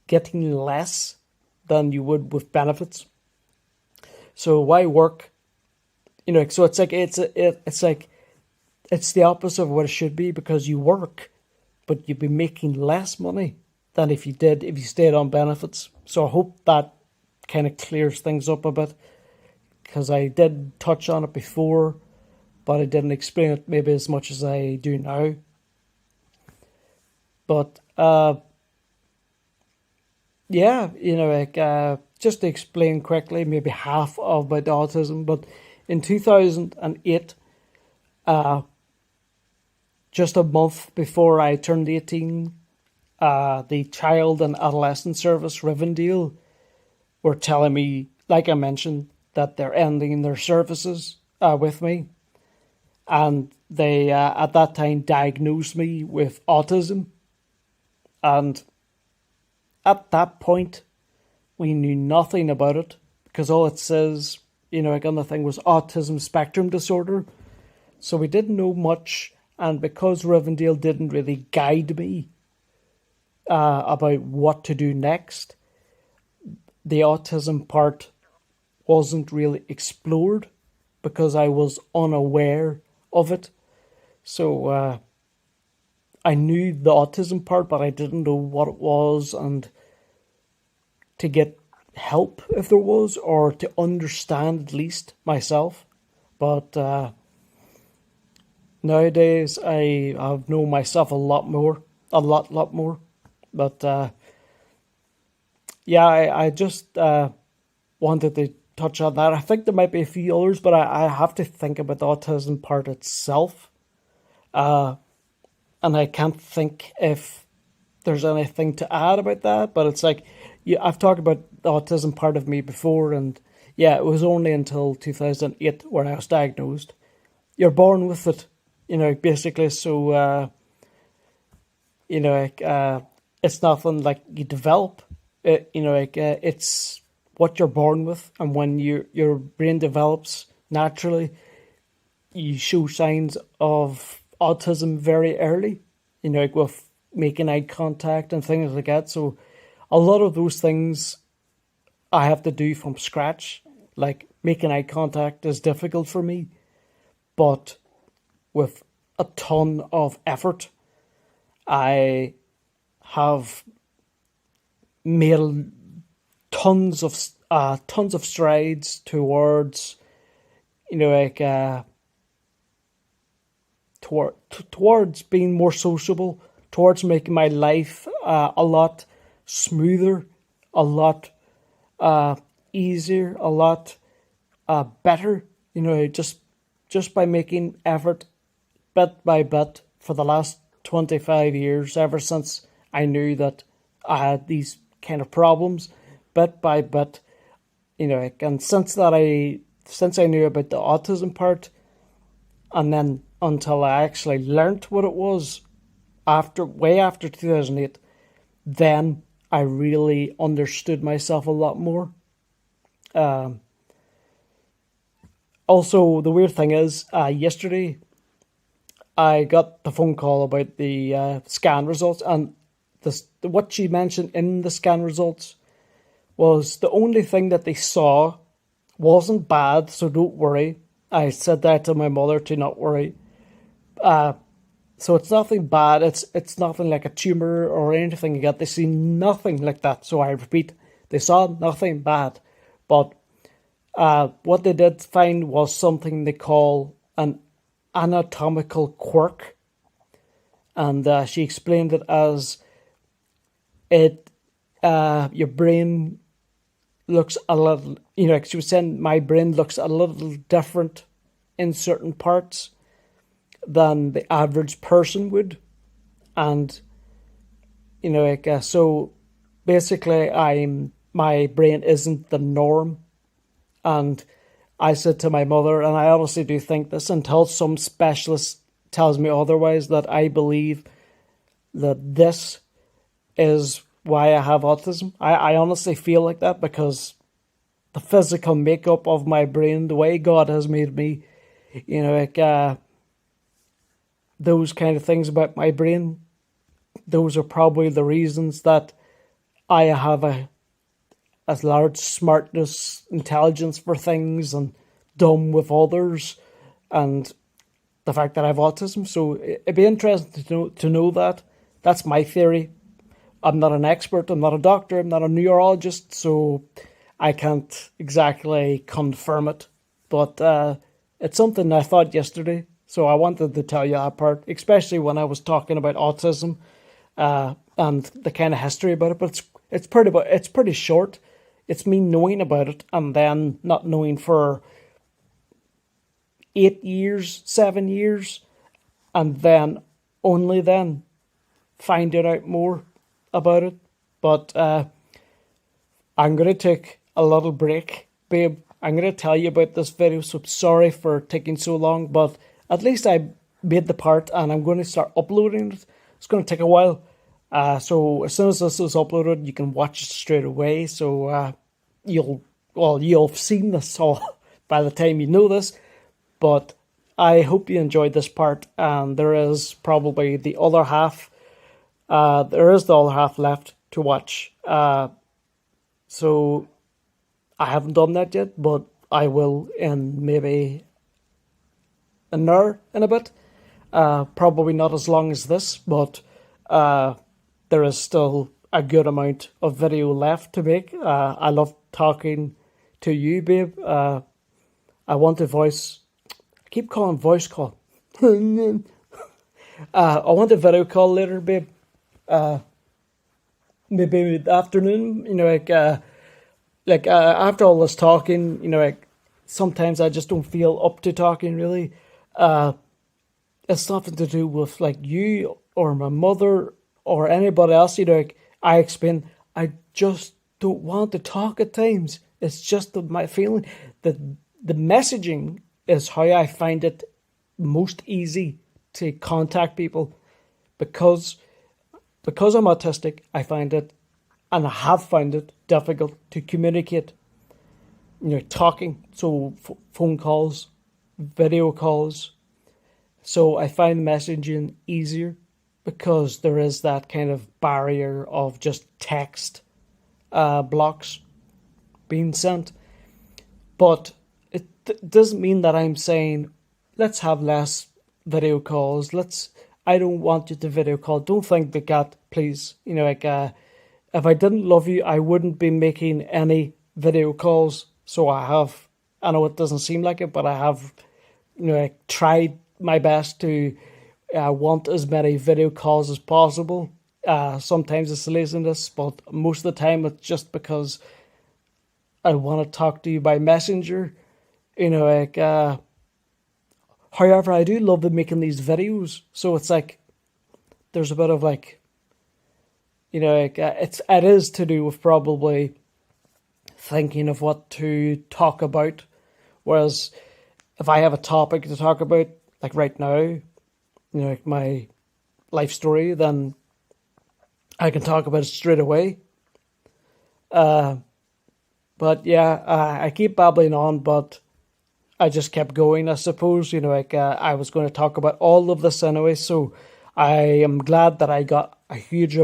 getting less than you would with benefits. So why work? So it's like it's the opposite of what it should be, because you work, but you'd be making less money than if you stayed on benefits. So I hope that kind of clears things up a bit, because I did touch on it before, but I didn't explain it maybe as much as I do now. But yeah, just to explain quickly, maybe half of my autism. But in 2008, just a month before I turned 18, the Child and Adolescent Service, Rivendell, were telling me, like I mentioned, that they're ending their services with me. And they, at that time, diagnosed me with autism. And at that point, we knew nothing about it, because all it says, on the thing was autism spectrum disorder. So we didn't know much. And because Rivendell didn't really guide me about what to do next, the autism part wasn't really explored because I was unaware of it. So I knew the autism part, but I didn't know what it was, and to get help if there was, or to understand at least myself. But nowadays I have known myself a lot more. But yeah, I just wanted to touch on that. I think there might be a few others, but I have to think about the autism part itself. And I can't think if there's anything to add about that, but it's like, yeah, I've talked about the autism part of me before, and yeah, it was only until 2008 when I was diagnosed. You're born with it, basically, so, it's nothing like you develop. It's what you're born with, and when your brain develops naturally, you show signs of autism very early, with making eye contact and things like that. So a lot of those things I have to do from scratch. Like making eye contact is difficult for me, but with a ton of effort, I have made tons of strides towards, towards being more sociable, towards making my life a lot smoother, a lot easier, a lot better. Just by making effort bit by bit for the last 25 years, ever since I knew that I had these kind of problems, bit by bit, and since I knew about the autism part, and then until I actually learnt what it was, way after 2008, then I really understood myself a lot more. Um, Also, the weird thing is, yesterday I got the phone call about the scan results, and what she mentioned in the scan results was the only thing that they saw wasn't bad, so don't worry. I said that to my mother to not worry. So it's nothing bad. It's nothing like a tumor or anything like that. They see nothing like that. So I repeat, they saw nothing bad, but what they did find was something they call an anatomical quirk, and she explained it as it your brain looks a little, she was saying my brain looks a little different in certain parts than the average person would, and so basically my brain isn't the norm. And I said to my mother, and I honestly do think this until some specialist tells me otherwise, that I believe that this is why I have autism. I honestly feel like that because the physical makeup of my brain, the way God has made me, those kind of things about my brain, those are probably the reasons that I have a large smartness, intelligence for things, and dumb with others, and the fact that I have autism. So it'd be interesting to know that. That's my theory. I'm not an expert. I'm not a doctor. I'm not a neurologist, so I can't exactly confirm it. But it's something I thought yesterday, so I wanted to tell you that part, especially when I was talking about autism and the kind of history about it. But it's pretty short. It's me knowing about it and then not knowing for 8 years, 7 years, and then only then finding out more about it. But I'm going to take a little break, babe. I'm going to tell you about this video, so sorry for taking so long, but at least I made the part and I'm going to start uploading it. It's going to take a while. So as soon as this is uploaded, you can watch it straight away. So you'll have seen this all by the time you know this. But I hope you enjoyed this part, and there is probably the other half. There is the other half left to watch. So I haven't done that yet, but I will in maybe an hour in a bit. Probably not as long as this, but there is still a good amount of video left to make. I love talking to you, babe. I want a voice. I keep calling voice call. I want a video call later, babe. Maybe in the afternoon. After all this talking, sometimes I just don't feel up to talking really. It's nothing to do with you or my mother or anybody else. I explain, I just don't want to talk at times. It's just my feeling that the messaging is how I find it most easy to contact people, because I'm autistic. I find it, and I have found it difficult to communicate. Talking, so phone calls, video calls. So I find messaging easier because there is that kind of barrier of just text blocks being sent. But it doesn't mean that I'm saying, let's have less video calls. I don't want you to video call. Don't think like that, please. If I didn't love you, I wouldn't be making any video calls. So I know it doesn't seem like it, but I have, tried my best to want as many video calls as possible. Sometimes it's laziness, but most of the time it's just because I want to talk to you by messenger. However, I do love making these videos. So it's there's a bit of it is to do with probably thinking of what to talk about. Whereas if I have a topic to talk about, like right now, my life story, then I can talk about it straight away. But yeah, I keep babbling on, but I just kept going, I suppose. I was going to talk about all of this anyway, so I am glad that I got a huge